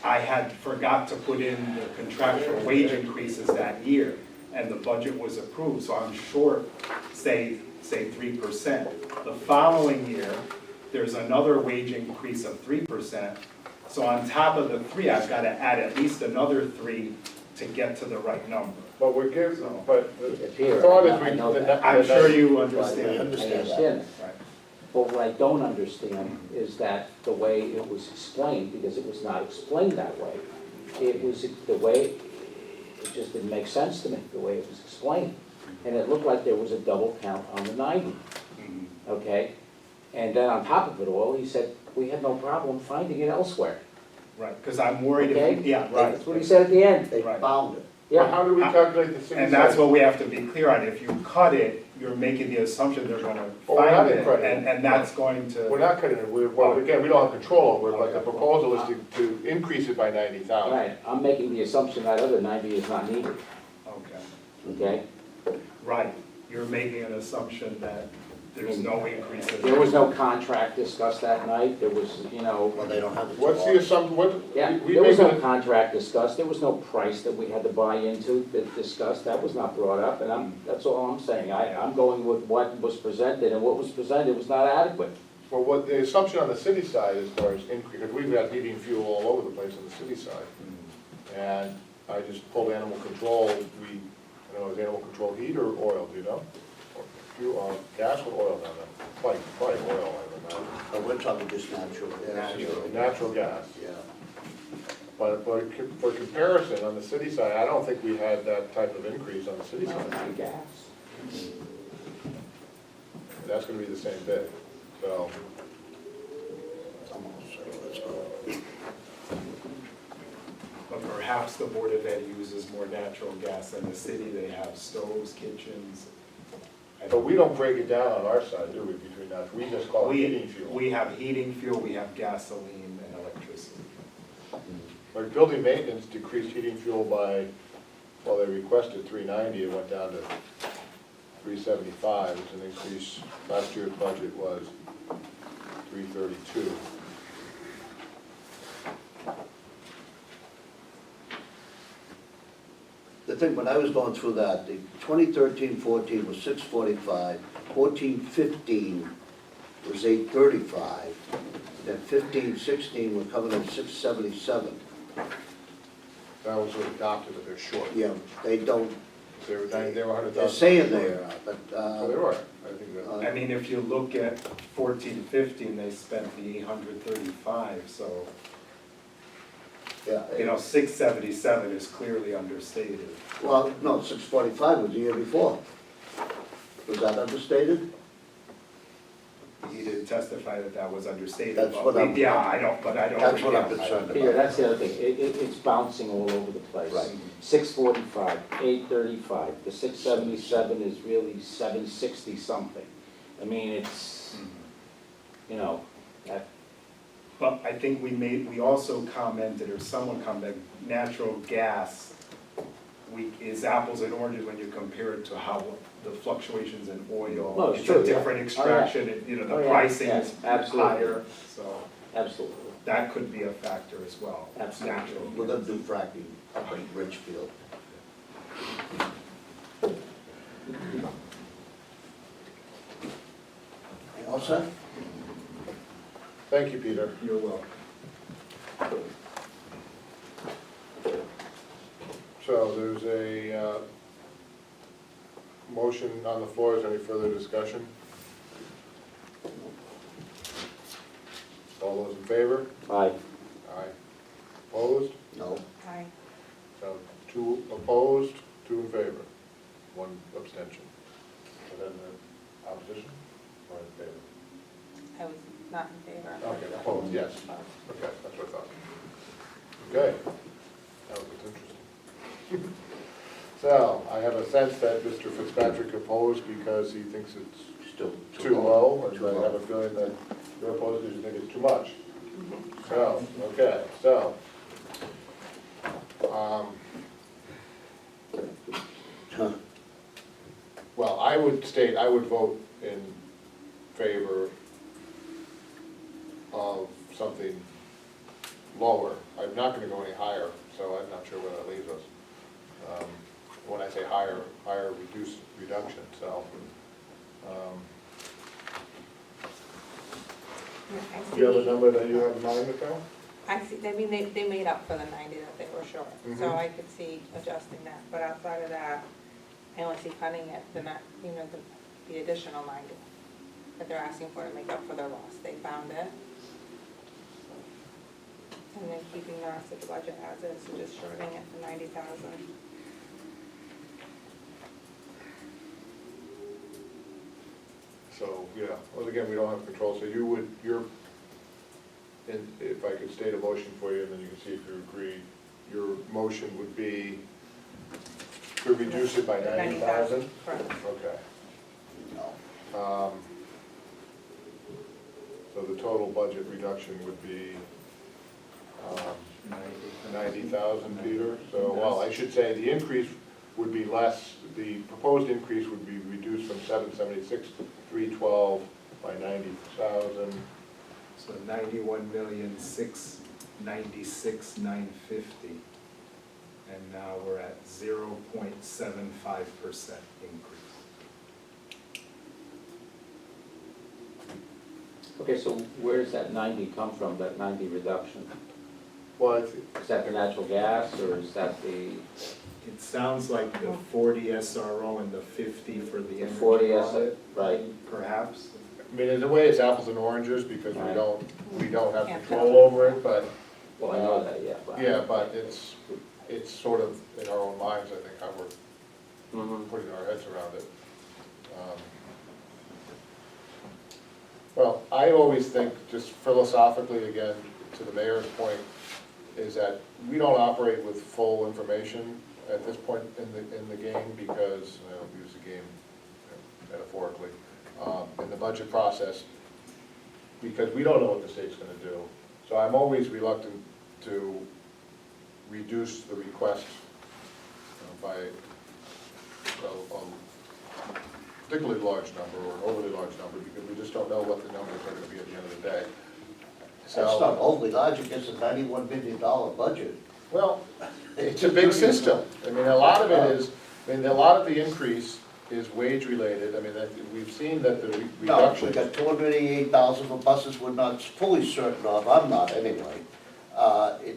I had forgot to put in the contractual wage increases that year, and the budget was approved, so I'm short, say 3%. The following year, there's another wage increase of 3%, so on top of the 3, I've got to add at least another 3 to get to the right number. But we're giving, but Here, the thought is I know we. that. I'm sure you I understand. understand it. Right. But what I don't understand is that the way it was explained, because it was not explained that way. It was the way, it just didn't make sense to me, the way it was explained. And it looked like there was a double count on the 90, Mhm. okay? And then on top of it all, he said, we had no problem finding it elsewhere, Right, because I'm worried okay? if, yeah, right. That's what he said at the end. They Right. found it. But Yeah, how do we calculate the city? And that's size? what we have to be clear on. If you cut it, you're making the assumption they're gonna Well, we're not find it, cutting it. and that's going to. We're not cutting it, well, again, we don't have control over it, but the proposal is to increase it by 90,000. right, I'm making the assumption that other 90 is not needed, Okay, okay? right. You're making an assumption that there's no increase in. There was no contract discussed that night, there was, you know, Well, they don't have the. What's the assumption, yeah, we there was make no it, contract discussed, there was no price that we had to buy into that discussed, that was not brought up, and that's all I'm saying. I'm going with what was presented, and what was presented was not adequate. Well, what the assumption on the city side as far as increase, because we've got heating fuel all over the place on the city side. And I just pulled animal control, I don't know, is animal control heat or oil, do you know? Or fuel, gas or oil down there? Probably oil, I don't know. But we're talking just natural gas. Natural gas. Yeah. But for comparison, on the city side, I don't think we had that type of increase on the city side. Gas. That's gonna be the same thing, so. Almost, so let's go. But perhaps the Board of Ed uses more natural gas than the city, they have stoves, kitchens. But we don't break it down on our side, do we, between that, we just call it heating fuel. We have heating fuel, we have gasoline and electricity. Like building maintenance decreased heating fuel by, well, they requested $3.90, it went down to $3.75, it's an increase, last year's budget was $3.32. The thing, when I was going through that, the 2013-14 was 645, 14-15 was 835, then 15-16 we're coming in 677. That was what adopted, but they're short. Yeah, they don't, They were 100,000. they're saying they are, but, So they were, I think that. I mean, if you look at 14-15, they spent the 835, so, yeah. you know, 677 is clearly understated. Well, no, 645 was the year before. Was that understated? He didn't testify that that was understated. That's but what I'm- Yeah, I don't, but I don't. That's what I'm yeah, I don't- concerned Peter, that's the other thing, it's bouncing all over the place. Right. 645, 835, the 677 is really 760 something. I mean, it's, you know, that, But I think we also commented, or someone commented, natural gas is apples and oranges when you compare it to how the fluctuations in oil. No, it's true, a yeah. different extraction, and, you know, Oh, the yeah, pricing yeah, is absolutely. higher, so absolutely. that could be a factor as well. Absolutely. Natural. We're gonna do fracking up in Richfield. You all set? Thank you, Peter. You're welcome. So there's a motion on the floor, is there any further discussion? All those in favor? Aye. Aye. Opposed? No. Aye. So 2 opposed, 2 in favor, 1 abstention. So then the opposition or in favor? I was not in favor. Okay, opposed, yes. Okay, that's what I thought. Okay, that was interesting. So, I have a sense that Mr. Fitzpatrick opposed because he thinks it's Still too low, Too and I have low. a feeling that you're opposed because you think it's too much. So, okay, so, Huh. well, I would vote in favor of something lower. I'm not gonna go any higher, so I'm not sure where that leaves us. When I say higher, reduction, so. I Do you have a see, number that you have in mind, Nicole? I see, I mean, they made up for the 90 that they were short, so Mhm. I could see adjusting that, but outside of that, I only see cutting it, the not, you know, the additional 90 that they're asking for to make up for their loss, they found it. And then keeping the rest of the budget as is, so just shorting it to 90,000. So, yeah, well, again, we don't have control, so and if I could state a motion for you, and then you can see if you agree, your motion would be to reduce it by 90,000? Correct. Okay. No. So the total budget reduction would be 90,000, Peter? So, well, I should say the increase would be less, the proposed increase would be reduced from 776 to 312 by 90,000. So 91,696,950. And now we're at 0.75% increase. Okay, so where does that 90 come from, that 90 reduction? Well, Is that the natural gas, or is that the It sounds like the 40 SRO and the 50 for the energy 40 audit, right? perhaps. I mean, in a way, it's apples and oranges, because we Right. don't have Yeah. control over it, but, Well, I know that, yeah. yeah, but it's sort of in our own minds, I think, how we're Mhm. putting our heads around it. Well, I always think, just philosophically, again, to the mayor's point, is that we don't operate with full information at this point in the game, because, I don't use the game metaphorically, in the budget process, because we don't know what the state's gonna do. So I'm always reluctant to reduce the request by a particularly large number or an overly large number, because we just don't know what the numbers are gonna be at the end of the day. That's not So, overly large, it gets a $91 million budget. well, it's a big system. I mean, a lot of it is, a lot of the increase is wage related. I mean, we've seen that the No, we reduction. got 288,000 for buses we're not fully certain of, I'm not anyway.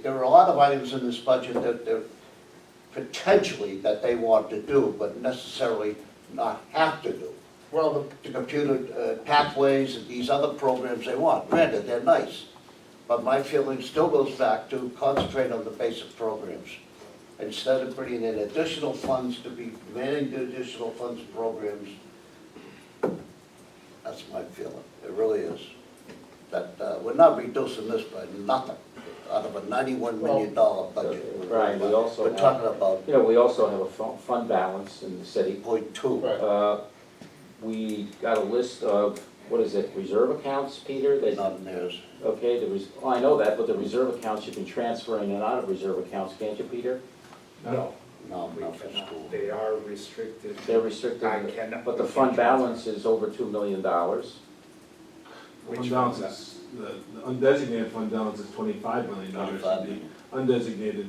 There are a lot of items in this budget that they're potentially that they want to do, but necessarily not have to do. Well, The computer pathways and these other programs they want, granted, they're nice. But my feeling still goes back to concentrate on the basic programs. Instead of bringing in additional funds to be managing the additional funds and programs, that's my feeling, it really is. That we're not reducing this by nothing, out of a $91 million budget. Right, we also We're have- talking about You know, we also have a fund balance in the city. .2. right. We got a list of, what is it, reserve accounts, Peter? That- Not in theirs. Okay, well, I know that, but the reserve accounts, you can transfer in and out of reserve accounts, can't you, Peter? No, No, we not for cannot. school. They are restricted. They're restricted, I cannot- but the we fund can't transfer. balance is over $2 million. Which Fund one's balance that? is, the undesignated fund balance is $25 million. 25 The million. undesignated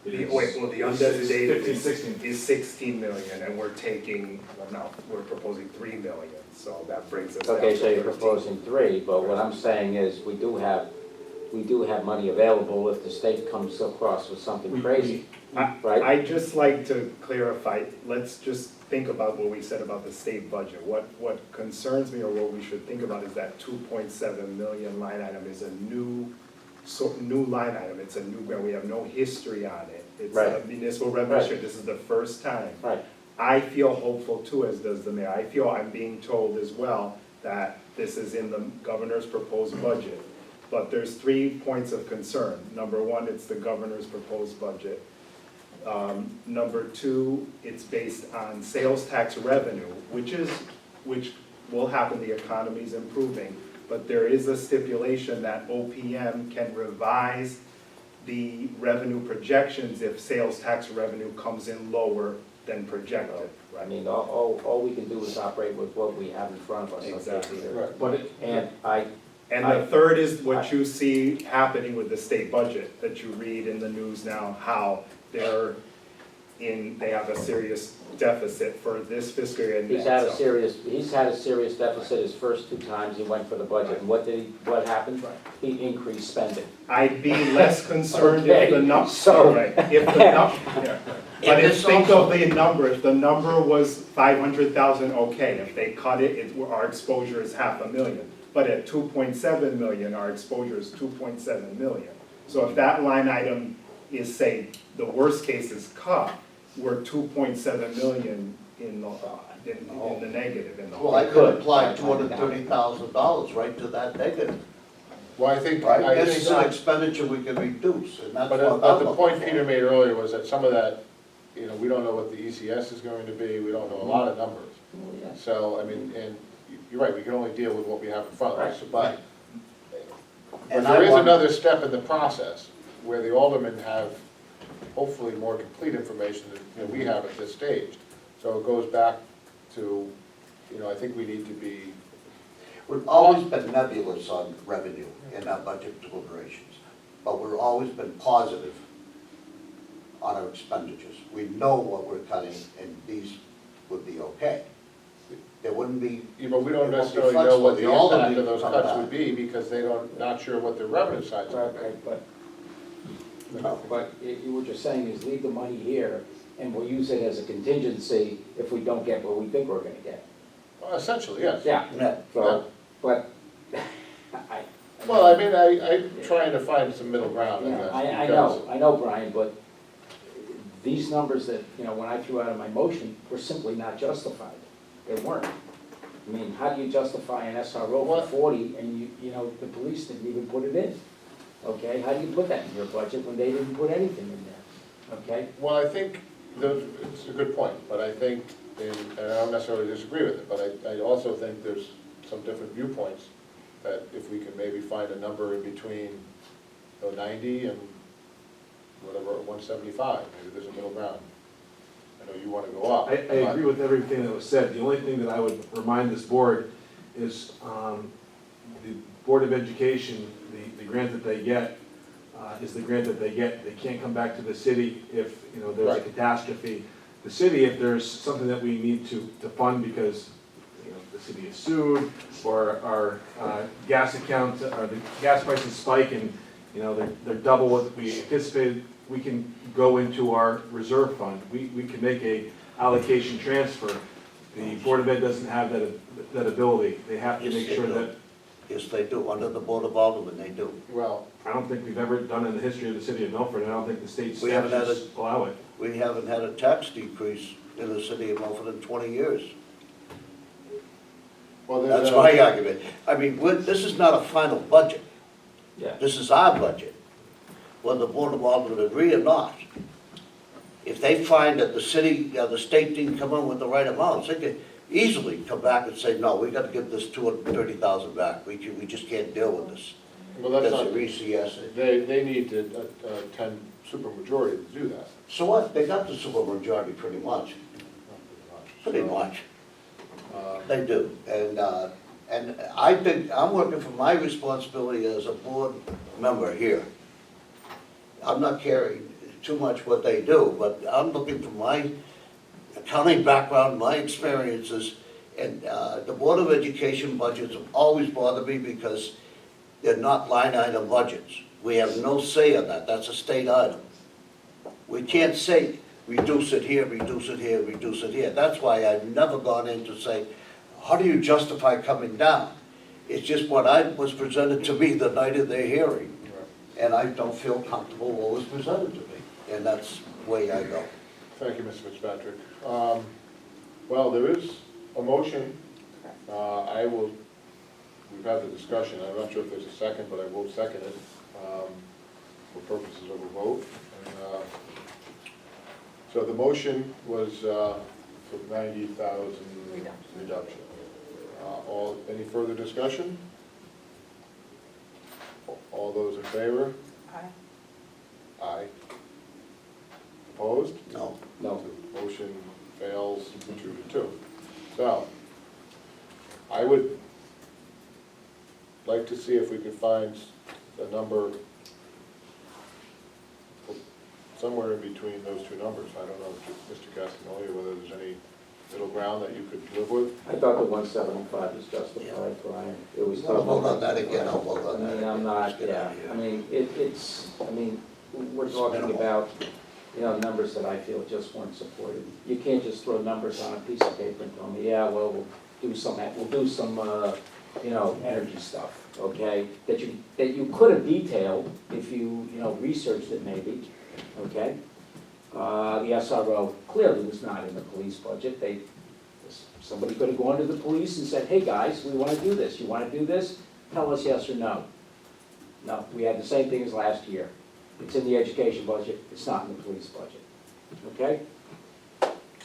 The, is. wait, well, the is undesignated 15, is, 16. is 16 million, and we're taking, well, no, we're proposing 3 million, so that brings us down to Okay, so you're 13. proposing 3, but what I'm saying is, we do have money available if the state comes across with something crazy, right? I'd just like to clarify, let's just think about what we said about the state budget. What concerns me, or what we should think about, is that 2.7 million line item is a new line item. It's a new, we have no history on it. It's a Right. municipal revenue Right. share, this is the first time. Right, I feel hopeful too, as does the mayor. I feel I'm being told as well that this is in the governor's proposed budget. But there's 3 points of concern. Number one, it's the governor's proposed budget. Number two, it's based on sales tax revenue, which will happen, the economy's improving. But there is a stipulation that OPM can revise the revenue projections if sales tax revenue comes in lower than projected, I right? mean, all we can do is operate with what we have in front of us, okay, Exactly. Peter? Right. But it, And And the third is what you see happening with the state budget, that you read in the news now, how they have a serious deficit for this fiscal year and he's next. had a serious deficit his first 2 times he went for the budget, and what happened? He increased spending. I'd be less concerned if the Okay, so- But And if, this think also- of the number, if the number was 500,000, okay, if they cut it, our exposure is 500,000. But at 2.7 million, our exposure is 2.7 million. So if that line item is, say, the worst case is cut, we're 2.7 million in the negative, in the Well, I hole. could apply $230,000 right to that negative, Well, I think, right? This is an expenditure we can reduce, and that's what I'm but the looking point for. Peter made earlier was that some of that, we don't know what the ECS is going to be, we don't know a lot of numbers. So, I mean, and you're right, we can only deal with what we have in front of us, but And there I is want- another step in the process where the aldermen have hopefully more complete information than we have at this stage. So it goes back to, I think we need to be, We've always been nebulous on revenue in our budget deliberations, but we've always been positive on our expenditures. We know what we're cutting, and these would be okay. There wouldn't be, Yeah, but we don't It won't be necessarily know what the flexible. The impact of Alderman those come cuts back. would be, because they don't, not sure what the revenue side's gonna Okay, be. but what you're saying is leave the money here, and we'll use it as a contingency if we don't get what we think we're gonna get. Well, essentially, yes. Yeah, yeah, so, but, I, Well, I mean, I'm trying to find some middle ground, I yeah, guess. I because- know, Brian, but these numbers that, when I threw out in my motion were simply not justified. They weren't. I mean, how do you justify an SRO for What? 40 and the police didn't even put it in? Okay, how do you put that in your budget when they didn't put anything in there? Okay? Well, I think, it's a good point, but I think, and I don't necessarily disagree with it, but I also think there's some different viewpoints, that if we can maybe find a number in between 90 and whatever, 175, maybe there's a middle ground. I know you want to go up. I agree with everything that was said. The only thing that I would remind this board is the Board of Education, the grant that they get is the grant that they get. They can't come back to the city if, there's a Right. catastrophe. The city, if there's something that we need to fund because, the city is sued, or our gas account, or the gas prices spike and, they're double what we anticipated, we can go into our reserve fund. We can make a allocation transfer. The Board of Ed doesn't have that ability. They have to Yes, make they sure do. that, yes, they do, under the Board of Aldermen, they do. Well, I don't think we've ever done in the history of the city of Milford, I don't think the state We haven't had statutes allow it. We haven't had a tax decrease in the city of Milford in 20 years. well, there's That's my argument. I mean, this is not a final budget. Yeah. This is our budget, whether the Board of Aldermen agree or not. If they find that the city, the state didn't come in with the right amounts, they could easily come back and say, no, we got to give this 230,000 back. We just can't deal with this. Well, that's That's a not, re-CS. they need a 10 supermajority to do that. So what? They got the supermajority pretty much. Pretty So, much. uh, They do, and I think, I'm working for my responsibility as a board member here. I'm not caring too much what they do, but I'm looking for my accounting background, my experiences, and the Board of Education budgets have always bothered me because they're not line item budgets. We have no say on that, that's a state item. We can't say, reduce it here, reduce it here, reduce it here. That's why I've never gone in to say, how do you justify coming down? It's just what was presented to me the night of their hearing, and I don't feel comfortable what was presented to me, and that's the way I go. Thank you, Mr. Fitzpatrick. Well, there is a motion. We've had the discussion, I'm not sure if there's a second, but I will second it for purposes of a vote. And, so the motion was for 90,000 reduction. Any further discussion? All those in favor? Aye. Aye. Opposed? No, No. Motion fails 2-2. So, I would like to see if we could find a number somewhere in between those two numbers. I don't know, Mr. Castanoli, whether there's any middle ground that you could live with. I thought the 175 was justified, Brian. It was. I'll vote on that again, I'll vote on that. I mean, I'm not, Let's get out yeah, of here. I mean, we're talking minimal. about, numbers that I feel just weren't supported. You can't just throw numbers on a piece of paper and tell me, yeah, well, we'll do some energy stuff, okay? That you could have detailed if you researched it maybe, okay? The SRO clearly was not in the police budget. Somebody could have gone to the police and said, hey, guys, we want to do this. You want to do this? Tell us yes or no. No, we had the same thing as last year. It's in the education budget, it's not in the police budget, okay?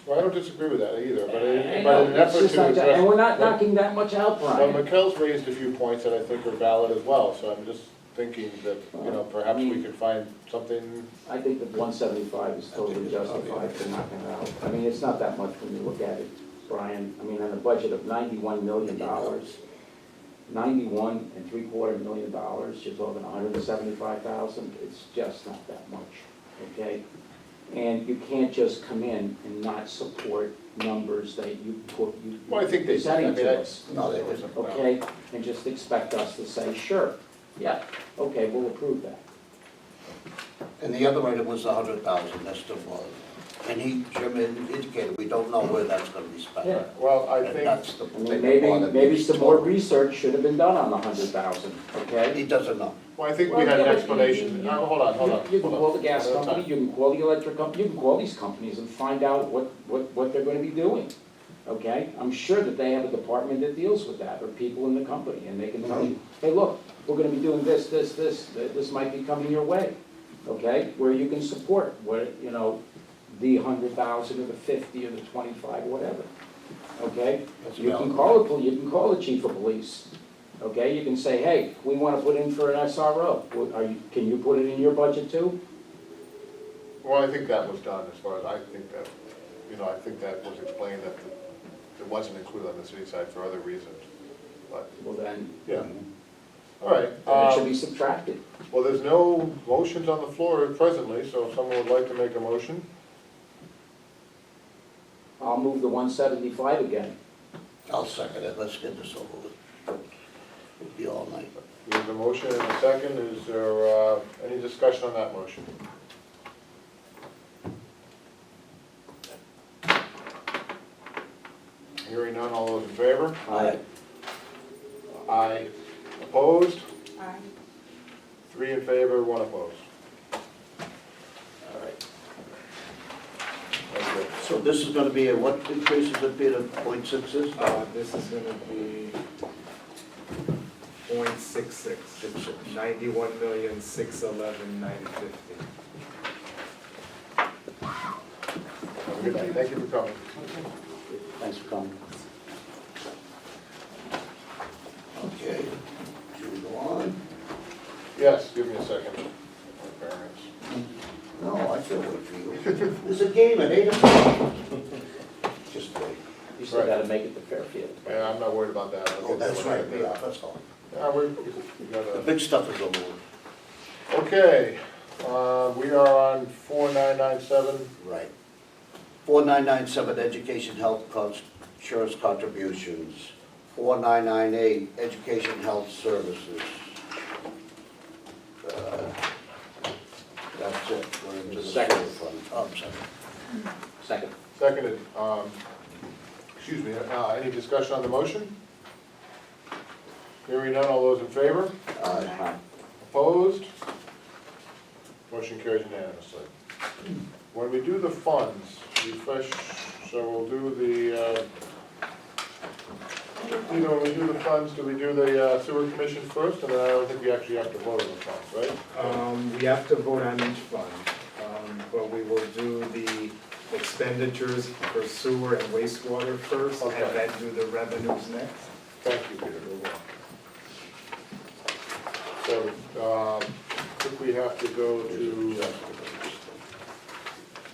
Well, I don't disagree with that either, but I in know, an it's effort just to not, address. and we're not knocking that much out, Well, Brian. McKell's raised a few points that I think are valid as well, so I'm just thinking that, perhaps we could find something. I think that 175 is totally justified for knocking it out. I mean, it's not that much when you look at it, Brian. I mean, on a budget of $91 million, $91.75 million, you're talking $175,000, it's just not that much, okay? And you can't just come in and not support numbers that you Well, I think they, I presenting mean, to us, No, they didn't. okay? And just expect us to say, sure, yeah, okay, we'll approve that. And the other item was 100,000, that's still was. And Jim indicated, we don't know where that's gonna be spent. Yeah. well, I And think, that's the I mean, bigger part of maybe it. some more research should have been done on the 100,000, okay? He doesn't know. well, I think we Well, had yeah, an but explanation. you- Hold on. You can hold call on. the gas One at a company, time. you can call the electric company, you can call these companies and find out what they're gonna be doing, okay? I'm sure that they have a department that deals with that, or people in the company, and they can tell you, hey, look, we're gonna be doing this might be coming your way, okay? Where you can support, what, you know, the 100,000 or the 50 or the 25, whatever, okay? That's You can valid. you can call the chief of police, okay? You can say, hey, we wanna put in for an SRO. Can you put it in your budget too? Well, I think that was done as far as, I think that, I think that was explained that it wasn't included on the city side for other reasons, but, Well, then, yeah. All right, then it should be subtracted. well, there's no motions on the floor presently, so if someone would like to make a motion, I'll move the 175 again. I'll second it, let's get this over with. It'll be all night. there's a motion and a second, is there any discussion on that motion? Hearing none, all those in favor? Aye. Aye. Opposed? Aye. 3 in favor, 1 opposed. All right. That's it. So this is gonna be a, what increase is it, Peter, .66? This is gonna be .66, 91,611,950. Have a good night. Thank you for coming. Thanks for coming. Okay, should we go on? Yes, give me a second. My parents. No, I feel wait for you. There's a game at 8 o'clock. Just wait. You still Right. gotta make it to Fairfield. Yeah, I'm not worried about that. I'll Oh, get that's that one right, there. yeah, that's all. Yeah, we The got big stuff is over. okay, we are on 4997. Right. 4997, education, health, insurance contributions. 4998, education, health services. That's it, we're into the Second. sewer fund. Oh, second. Second. Seconded, excuse me, any discussion on the motion? Hearing none, all those in favor? Aye. Opposed? Motion carries unanimously. When we do the funds, refresh, so we'll do the, when we do the funds, do we do the sewer commission first? And then I don't think we actually have to vote on the funds, right? We have to vote on each fund, but we will do the expenditures for sewer and wastewater first, and Okay. then do the revenues next. Thank you, Peter. So, I think we have to go to,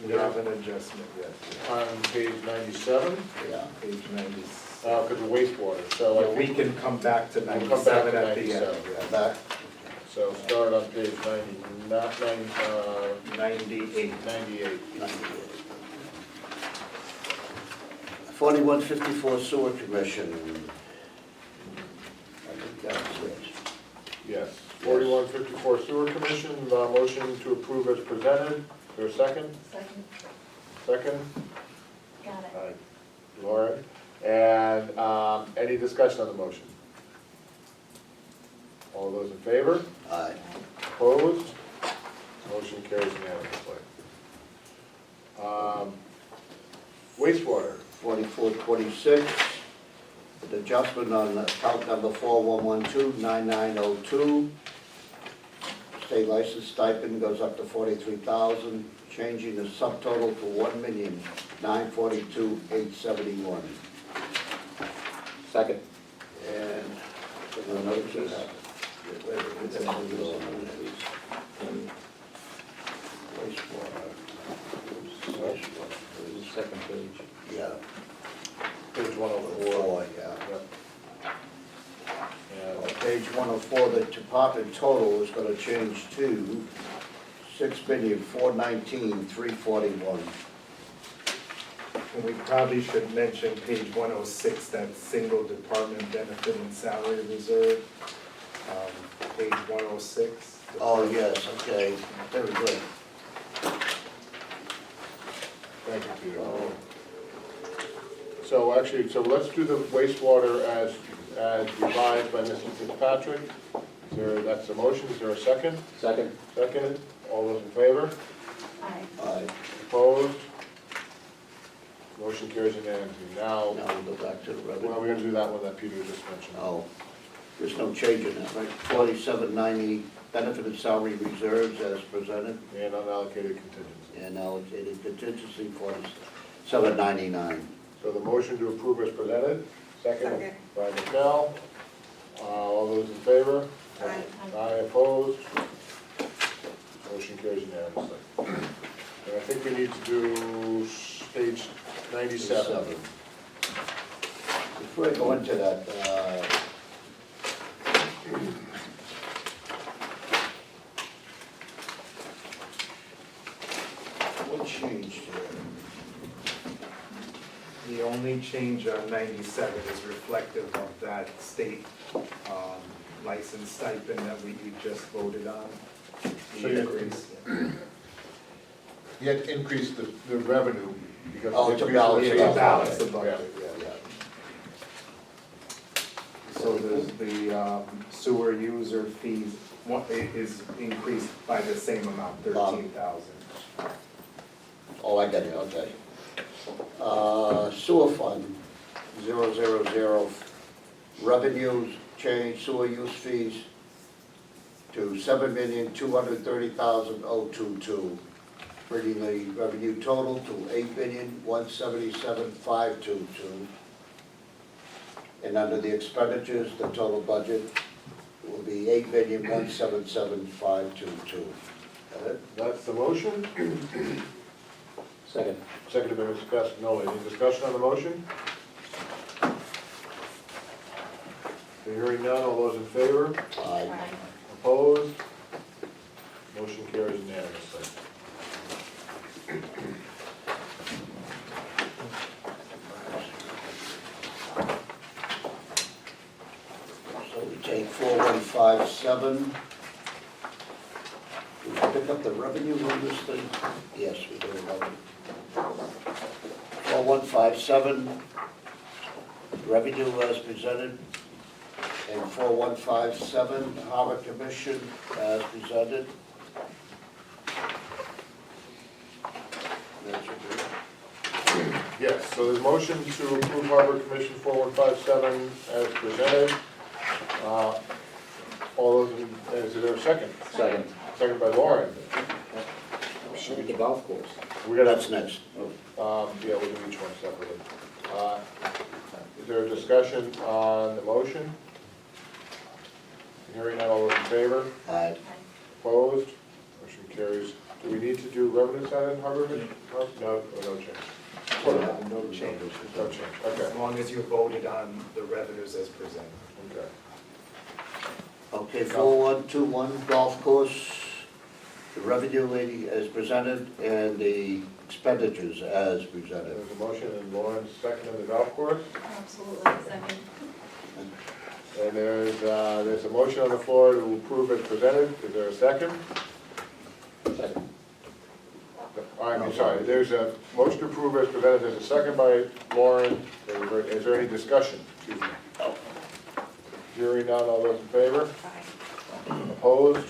We have an adjustment, yes, on page 97, Yeah. page 90. because of wastewater, so I Yeah, we think, can come back to We'll come back 97 to at the end. 97. yeah. Back. so start on page 90, not 98. 98. 4154 sewer commission. I think that's it. Yes, 4154 sewer commission, motion to approve as presented, is there a second? Second. Second? Got it. All right, Laura, and any discussion on the motion? All those in favor? Aye. Opposed? Motion carries unanimously. Wastewater, 4426, an adjustment on account number 4112-9902. State license stipend goes up to 43,000, changing the subtotal to 1,942,871. Second. And another piece. Wastewater. Second page. Yeah. page 104. 4, yeah. Yep. On And page 104, the department total is going to change to 6,419,341. And we probably should mention page 106, that single department benefit and salary reserve. Page 106. Oh, yes, okay, very good. Thank you, Peter. So actually, so let's do the wastewater as revised by Mr. Fitzpatrick. Is there, that's the motion, is there a second? Second? Second, all those in favor? Aye. Aye. Opposed? Motion carries unanimously. Now, Now we'll go back to the well, revenue. we're gonna do that one that Peter just mentioned. Oh, there's no change in that, right? 4790 benefit and salary reserves as presented, And unallocated contingency. and allocated contingency 4799. So the motion to approve is presented, second Second. by Michelle. All those in favor? Aye. Aye, opposed? Motion carries unanimously. And I think we need to do page 97. Before I go into that, what changed here? The only change on 97 is reflective of that state license stipend that we just voted on. So The you- increase. You had to increase the revenue because. Oh, of the to increase in balance the it To out. balance the budget, Yeah. yeah. So the sewer user fees is increased by the same amount, 13,000. Oh, I get it, okay. Sewer fund, 000, revenues change, sewer use fees to 7,230,022, bringing the revenue total to 8,177,522. And under the expenditures, the total budget will be 8,177,522. Got it? That's the motion. Second. Seconded by Mr. Castanoli. Any discussion on the motion? Hearing none, all those in favor? Aye. Opposed? Motion carries unanimously. So we take 4157. Did we pick up the revenue on this thing? Yes, we did. 4157, revenue as presented. And 4157, Harbor Commission as presented. That should be it. Yes, so there's a motion to approve Harbor Commission 4157 as presented. All those, is there a second? Second. Second by Lauren. Shoot at the golf course. We got That's next. yeah, we'll do each one separately. Is there a discussion on the motion? Hearing none, all those in favor? Aye. Opposed? Motion carries. Do we need to do revenue side in Harbor Commission? No, no change. No change. No change, okay, As long as you voted on the revenues as presented. okay. Okay, 4121, golf course, the revenue lady as presented and the expenditures as presented. There's a motion and Lauren's second on the golf course. Absolutely, second. And there's a motion on the floor to approve as presented. Is there a second? Second. I'm sorry, there's a motion to approve as presented. There's a second by Lauren. Is there any discussion? Excuse me. Hearing none, all those in favor? Aye. Opposed?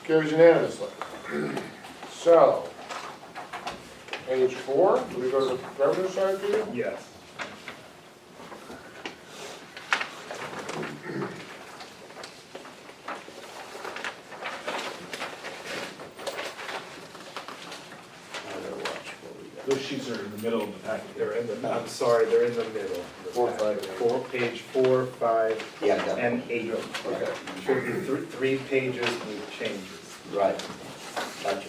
Carries unanimously. So, page 4, do we go to the revenue side, Peter? Yes. Those sheets are in the middle of the packet. They're in the, I'm sorry, they're in the middle. of the 4, 5, packet. Page 4, 5, Yeah, I got it. and 8. Okay. Should be three pages with changes. Right. Gotcha.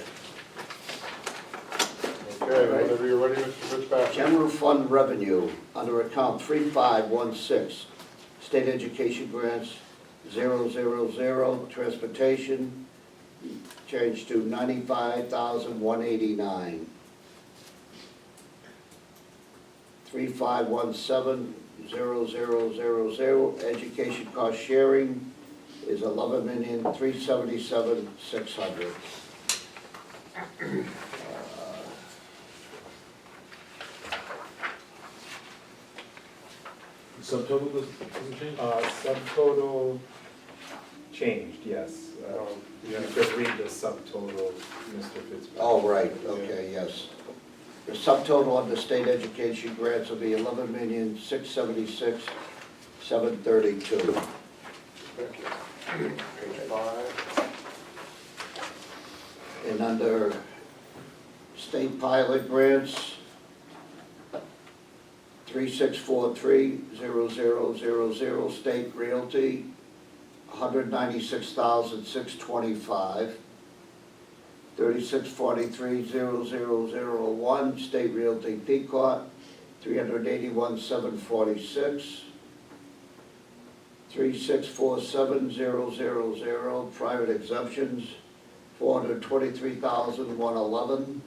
Okay, whenever you're ready, Mr. Fitzpatrick. General fund revenue, under account 3516, state education grants, 000, transportation, changed to 95,189. 35170000, education cost sharing is 11,377,600. The subtotal doesn't change? Subtotal changed, yes. You could read the subtotal, Mr. Fitzpatrick. Oh, right, okay, yes. The subtotal of the state education grants will be 11,676,732. Thank you. Page 5. And under state pilot grants, 36430000, state realty, 196,625. 36430001, state realty Pequot, 381,746. 36470000, private exemptions, 423,111.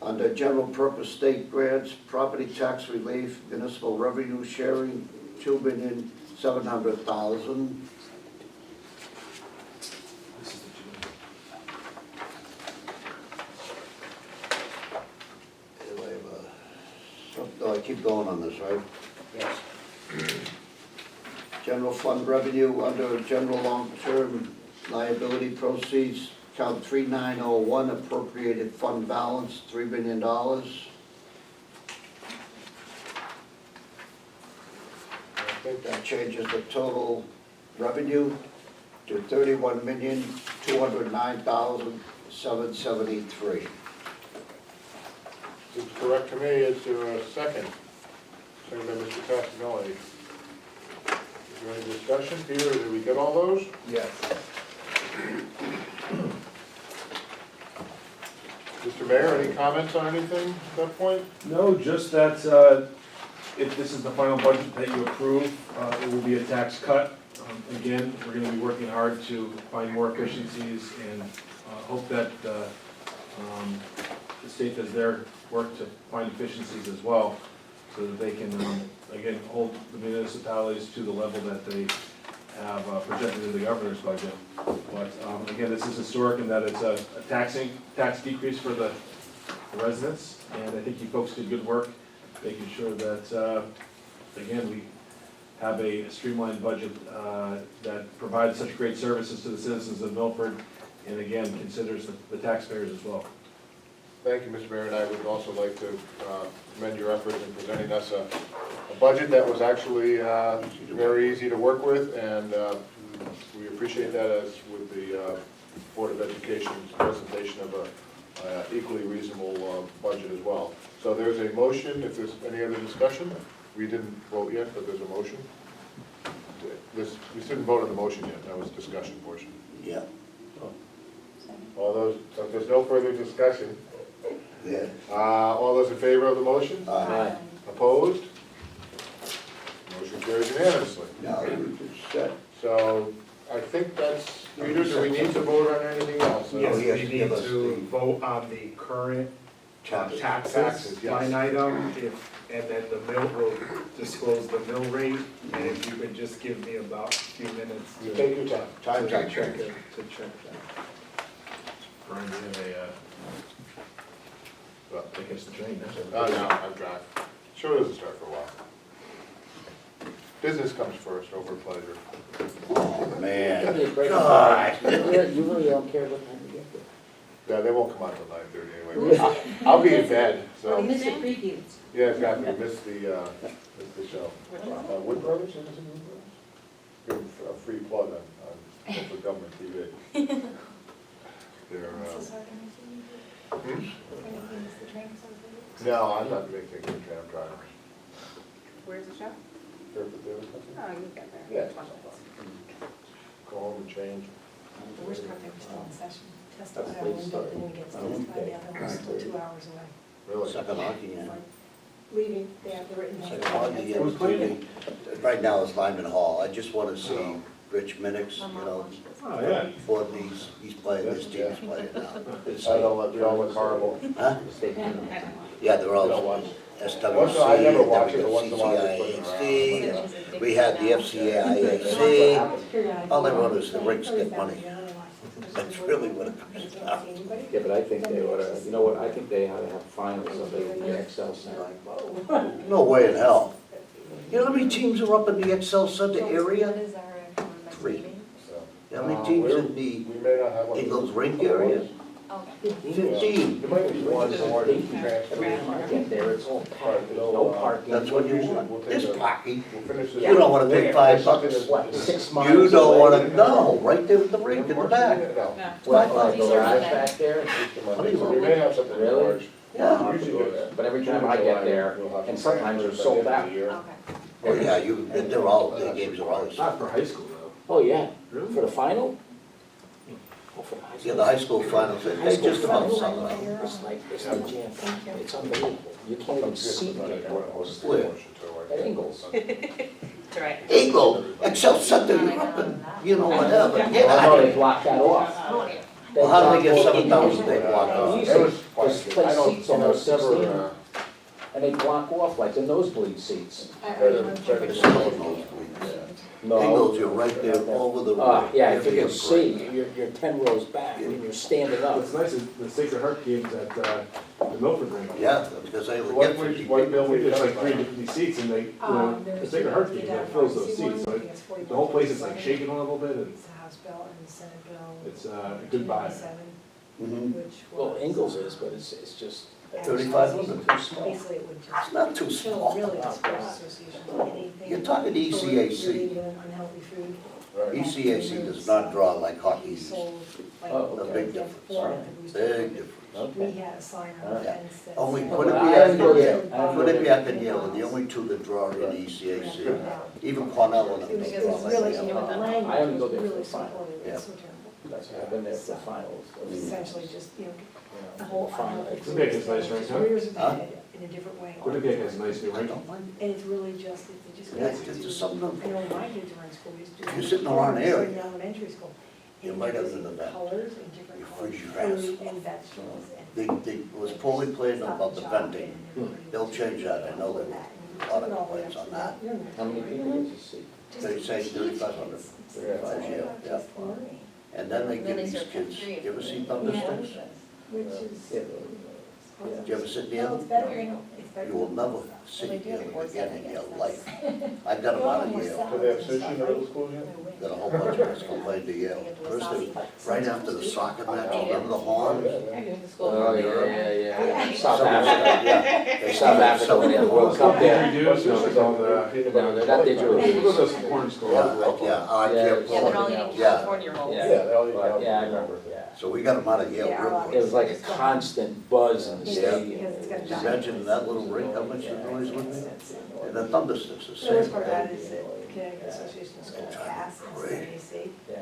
Under general purpose state grants, property tax relief, municipal revenue sharing, 2,700,000. This is the No, I keep going on this, right? Yes. General fund revenue under general long-term liability proceeds, count 3901, appropriated fund balance, $3 billion. I think That changes the total revenue to 31,209,773. seems correct to me. Is there a second? Second by Mr. Castanelli. Is there any discussion? Peter, did we get all those? Yes. Mr. Mayor, any comments on anything at that point? No, just that if this is the final budget that you approve, it will be a tax cut. Again, we're going to be working hard to find more efficiencies and hope that the state does their work to find efficiencies as well, so that they can, again, hold the municipalities to the level that they have projected in the governor's budget. But again, this is historic in that it's a tax decrease for the residents, and I think you folks did good work making sure that, again, we have a streamlined budget that provides such great services to the citizens of Milford, and again, considers the taxpayers as well. Thank you, Mr. Mayor, and I would also like to commend your efforts in presenting us a budget that was actually very easy to work with, and we appreciate that, as with the Board of Education's presentation of a equally reasonable budget as well. So there's a motion. If there's any other discussion, we didn't vote yet, but there's a motion. We didn't vote on the motion yet. That was discussion portion. Yeah. All those, so if there's no further discussion, Yeah. all those in favor of the motion? Aye. Opposed? Motion carries unanimously. Now, we just set. So I think that's, Peter, do we need to vote on anything else? Yes, he has we to need give us to the- vote on the current Taxes. taxes Yes. line item, and then the mill will disclose the mill rate, and if you could just give me about a few minutes to. Take your time. Time to check. check it, to check that. Brian, you have Well, I guess the train, that's no, I'm driving. Sure doesn't start for a while. Business comes first over pleasure. Oh, man. God. God. You really don't care what time you get there. Yeah, they won't come out till 9:30 anyway. I'll be in bed, so. We missed the previews. Yeah, exactly, we missed the show. Wood Brothers, is it Wood Brothers? Give a free plug on local government TV. They're, no, I'm not making a tram driver. Where's the show? Fairfield Daily Oh, Company? you get there. Yeah, it's not so far. Go home and change. The worst part, they were still in session. Testified That's on late one start. building against testified, the other one's still 2 hours away. Really? Second hockey, yeah. Leaving, they have the written. Second hockey, yeah. Who's playing? Right now it's Lyman Hall. I just want to see Rich Minix, Oh, yeah. Ford, he's playing, his team's playing now. I know, we all look horrible. Huh? Yeah, they're You don't all watch. SWC, Once in a while, I never watch it, but once in a while they put it WCCIAC, we had the FCIAC, all they want is the rinks get money. That's really what it comes down to. Yeah, but I think they ought to, you know what, I think they ought to have finals of the Excel Center. No way in hell. You know how many teams are up in the Excel Center area? When is our next 3. meeting? You know how many teams in the We may not have one. Ingles rink area? Okay. 15. There might be one more transfer. Every time I get there, it's all packed, there's no parking. That's what you We'll want. take There's a- parking. We'll finish this. You don't wanna pay $5. What, 6 miles You don't away? wanna, no, right there with the rink in the back. No. No. Well, the garage back there? We may have something Really? large. Yeah. Usually do that. But every time I get there, and sometimes they're sold out. Okay. Oh, yeah, they're all, their games are always. Not for high school, though. Oh, yeah, Really? for the final? Oh, for the high Yeah, school. the high school finals, High they school just about final, sell out. it's like, it's the jam, it's unbelievable. You can't even see me at Where? At Ingles. That's right. Eagle, Excel Center, you're up in, you know, whatever, get Well, I out know of they here. blocked that off. Well, how do they get 7,000 they block You off? see, It was quite there's good. place I don't, seats you on know, those never, 16, and they block off like the nosebleed seats. There's still no No. Ingles, you're right there over the. Yeah, if you can see, you're 10 rows back and you're standing up. What's nice is the Sacred Heart games at the Milford rink. Yeah, because they would What get 50 what people. bill we There's did like 350 seats and they, you know, the Sacred Heart game, that fills those seats. So the whole place is like shaking a little bit and It's the House bill and the Senate bill. it's a good vibe. 297, Mhm. which Well, was, Ingles is, but it's just. 3,500. Too small. Basically, it would It's just not too show small. really the sports association, anything. You're talking for ECAC. illegal and unhealthy food. Right. ECAC does not draw like hockey used. Sold, like, Oh, A okay. big difference, for the booster big program. difference. We Okay. had a sign on the Yeah. fence that Only said- Quinnipiac I haven't go and there. Yale, I haven't go there. Quinnipiac and Yale are the only two that draw in ECAC. Even Cornell and them It was don't draw really, you like know, that. the I language only go was there for really the final. supportive, Yeah. it's so terrible. That's why I've been there for the finals. Essentially just, you know, You the know, whole the final. unhealthy food. Quinnipiac is nice, right, huh? Careers Huh? ahead in a different way. Quinnipiac has a nice new I rink. don't mind. And it's really just, it just. Yeah, it's just something I of- know when my kids were in school, we used to do. You're sitting around farms area. in elementary school. You And might there have was done that. colors and different You colors, freeze your ass fruit off. and vegetables and. They was poorly played about the venting. They'll change that, I know there were a lot of complaints on that. How many people did you see? They say 3,500, 35 Yale, yeah. And then they give these kids, you ever see thundersticks? Which is. Yeah. Did you ever sit near Well, it's them? better than, it's better. You will never sit near them again in your life. I got them out of Yale. Do they have sushi in the middle school yet? Got a whole bunch of us complained to Yale. First, they, right after the soccer match, remember the horns? Oh, yeah. South Some of Africa. them, yeah. They South Africa, when they had the World Cup there. Didgeridoo, no, it's on the, No, they're not didgeridoo. those are some corn scores. Yeah, I Yeah, can't. Yeah, they're all eating Yeah. California rolls. Yeah. Yeah, they all eat But, out. yeah, I remember, yeah. So we got them out of Yale Yeah, real It quick. was like a constant buzz in the Yeah. stadium. Can you imagine that little rink, how much the noise would be? And the thundersticks the The worst same part of that thing. is that Connecticut Association of Schools passed and Great. CAC Yeah.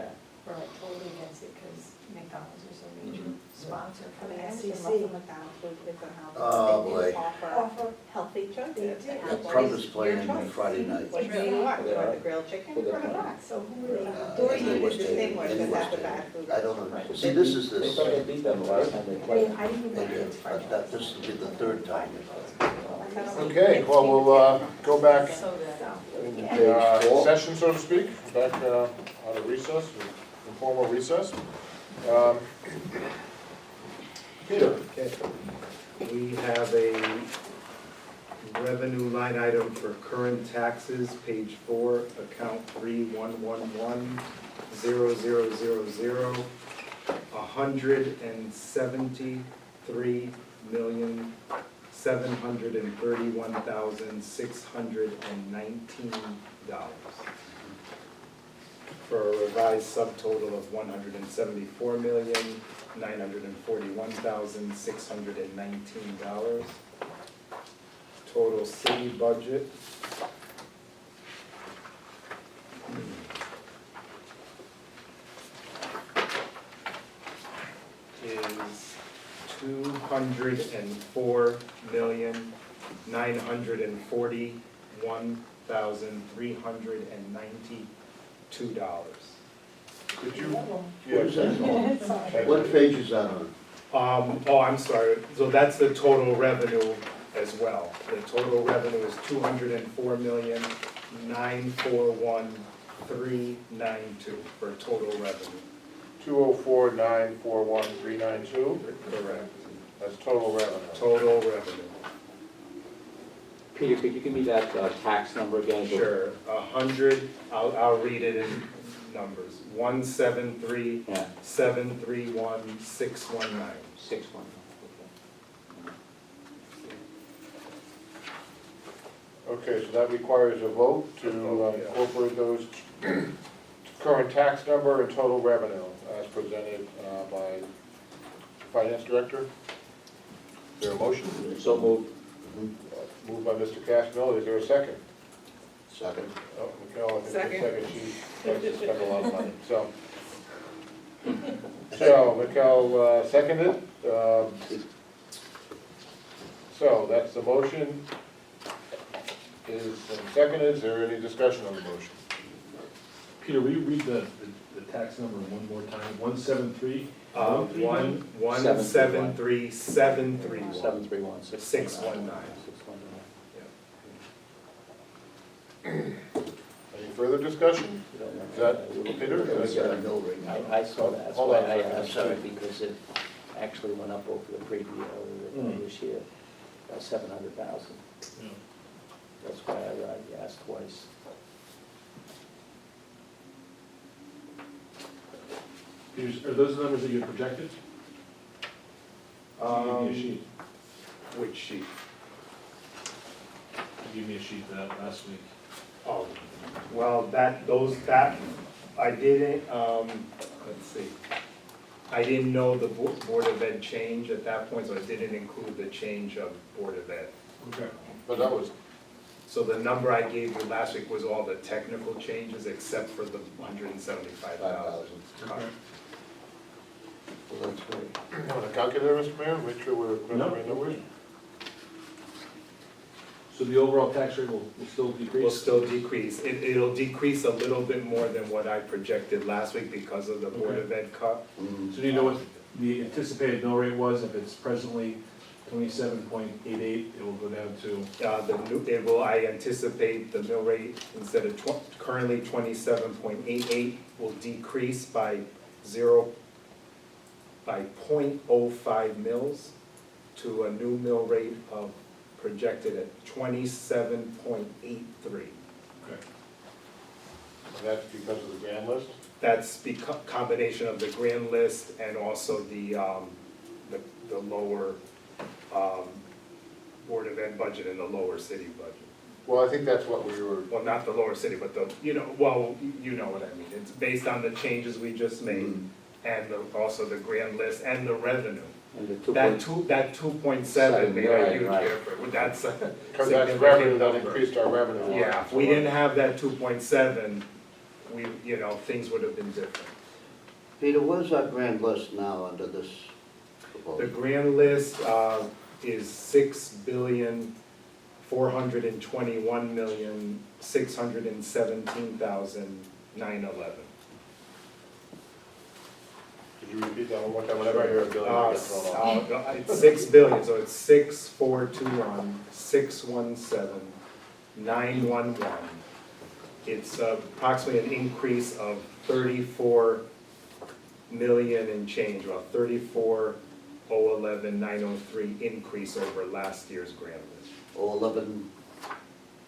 were like totally against it because McDonald's was a major sponsor for the Muscle SEC. McDonald's food kids at home. Oh, They do boy. offer Offer, healthy choices. They do. and The what Trump is is playing your on choice? Friday night. What really you want? Do you want the grilled chicken or the hot? so who were they? Or They you was just distinguish they that was that's the they- bad food. I don't know. See, this is They this. thought they beat them the last time they I played. mean, I didn't They even know did, it's Friday. but this will be the third time. Okay, well, we'll go back So good. in session, so to speak, back out of recess, informal recess. Peter? Okay. We have a revenue line item for current taxes, page 4, account 31110000, $173,731,619, for a revised subtotal of $174,941,619. Total city budget is $204,941,390. Could you? What Yeah, exactly. Sorry. What page is that on? Oh, I'm sorry, so that's the total revenue as well. The total revenue is 204,941,392 for total revenue. 204,941,392, Correct. that's total revenue. Total revenue. Peter, could you give me that tax number again? Sure, 100, I'll read it in numbers. 173,731,619. 6-1, Okay, so that requires a vote to yeah. incorporate those current tax number and total revenue as presented by Finance Director. Is there a motion? okay. So moved. Moved by Mr. Casanova, is there a second? Second. Oh, Mikel, I think the Second. second, she likes to spend a lot of money, so Mikel seconded. So that's the motion. Is seconded, is there any discussion on the motion? Peter, will you read the tax number one more time? 173? 173,731. 731, 619. Any further discussion? Is that Peter? Is that a mill rate? I saw that, that's Hold why on a I second. asked you, because it actually went up over the previous, this year, about 700,000. Yeah. That's why I asked twice. Peter, are those the numbers that you had projected? You gave me a sheet. Which sheet? You gave me a sheet for that last week. Oh, well, I didn't, let's see. I didn't know the Board of Ed change at that point, so I didn't include the change of Board of Ed. Okay. But that was, So the number I gave you last week was all the technical changes except for the 175,000. Okay. Well, that's great. on the calculator, Mr. Mayor, make sure we're measuring numbers. So the overall tax rate will still decrease? Will still decrease. It'll decrease a little bit more than what I projected last week because of the Board of Ed cut. Mhm. So do you know what the anticipated mill rate was? If it's presently 27.88, it will go down to? I anticipate the mill rate, instead of currently 27.88, will decrease by 0.05 mils to a new mill rate of projected at 27.83. Okay. And that's because of the grand list? That's combination of the grand list and also the lower Board of Ed budget and the lower city budget. Well, I think that's what we were, Well, not the lower city, but you know what I mean. It's based on the changes we just made and also the grand list and the revenue. And the 2. That 2.7 made a huge Right. difference. That's a because that's significant revenue that number. increased our revenue. Yeah, if we didn't have that 2.7, things would have been different. Peter, where's our grand list now under this The proposal? grand list is 6,421,617,911. Could you repeat that one more time? Whenever I hear a billion, I get thrown off. It's 6 billion, so it's 6,421,617,911. It's approximately an increase of 34 million and change, about 34,011,903 increase over last year's grant list. 11,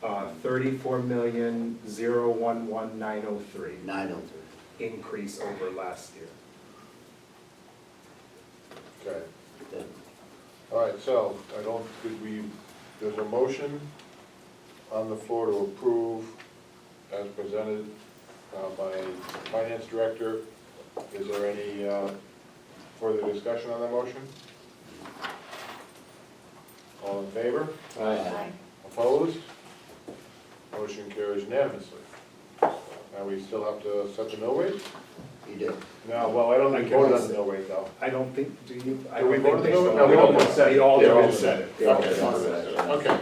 34,011,903 903. increase over last year. Okay, Yeah. all right, so there's a motion on the floor to approve as presented by Finance Director. Is there any further discussion on that motion? All in favor? Aye. Opposed? Motion carries unanimously. Now we still have to set the mill rate? He did. No, well, I don't think we voted on the mill rate though. I don't think, do you? I Do we don't vote on think the they mill? should. No, we don't vote. They all They all just said it. Okay. Okay.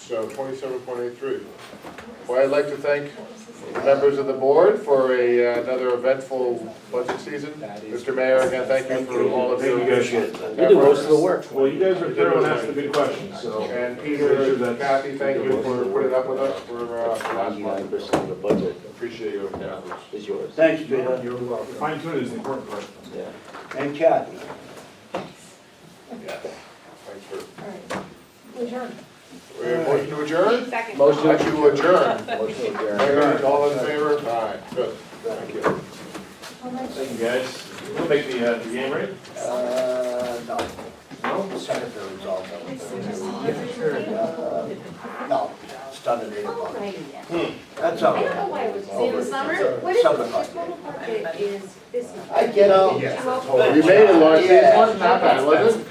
So 27.83. Well, I'd like to thank members of the board for another eventful budget season. Mr. Mayor, again, thank you for all of your. Thank you, guys. You do most of the work. Well, you guys are thorough and asked the good questions, so. And Peter, Kathy, thank you for putting up with us for last month. 99% of the budget Appreciate your efforts. is yours. Thanks, Peter. You're welcome. Fine tuning is the important part. Yeah. And Kathy. Thanks for, All right, adjourn. we have a motion to adjourn? Second. Motion. Motion to adjourn. Motion to adjourn. All in favor? Aye, good, thank you. How much? Thank you, guys. We'll make the game right. No. No? The secretary's all done. It's just- No, it's done at 8 o'clock. Alrighty. That's all I don't know right. why it was in the summer. What is Seven the o'clock. total budget is this year? I get out. We made it, Lawrence, it wasn't that bad, was it?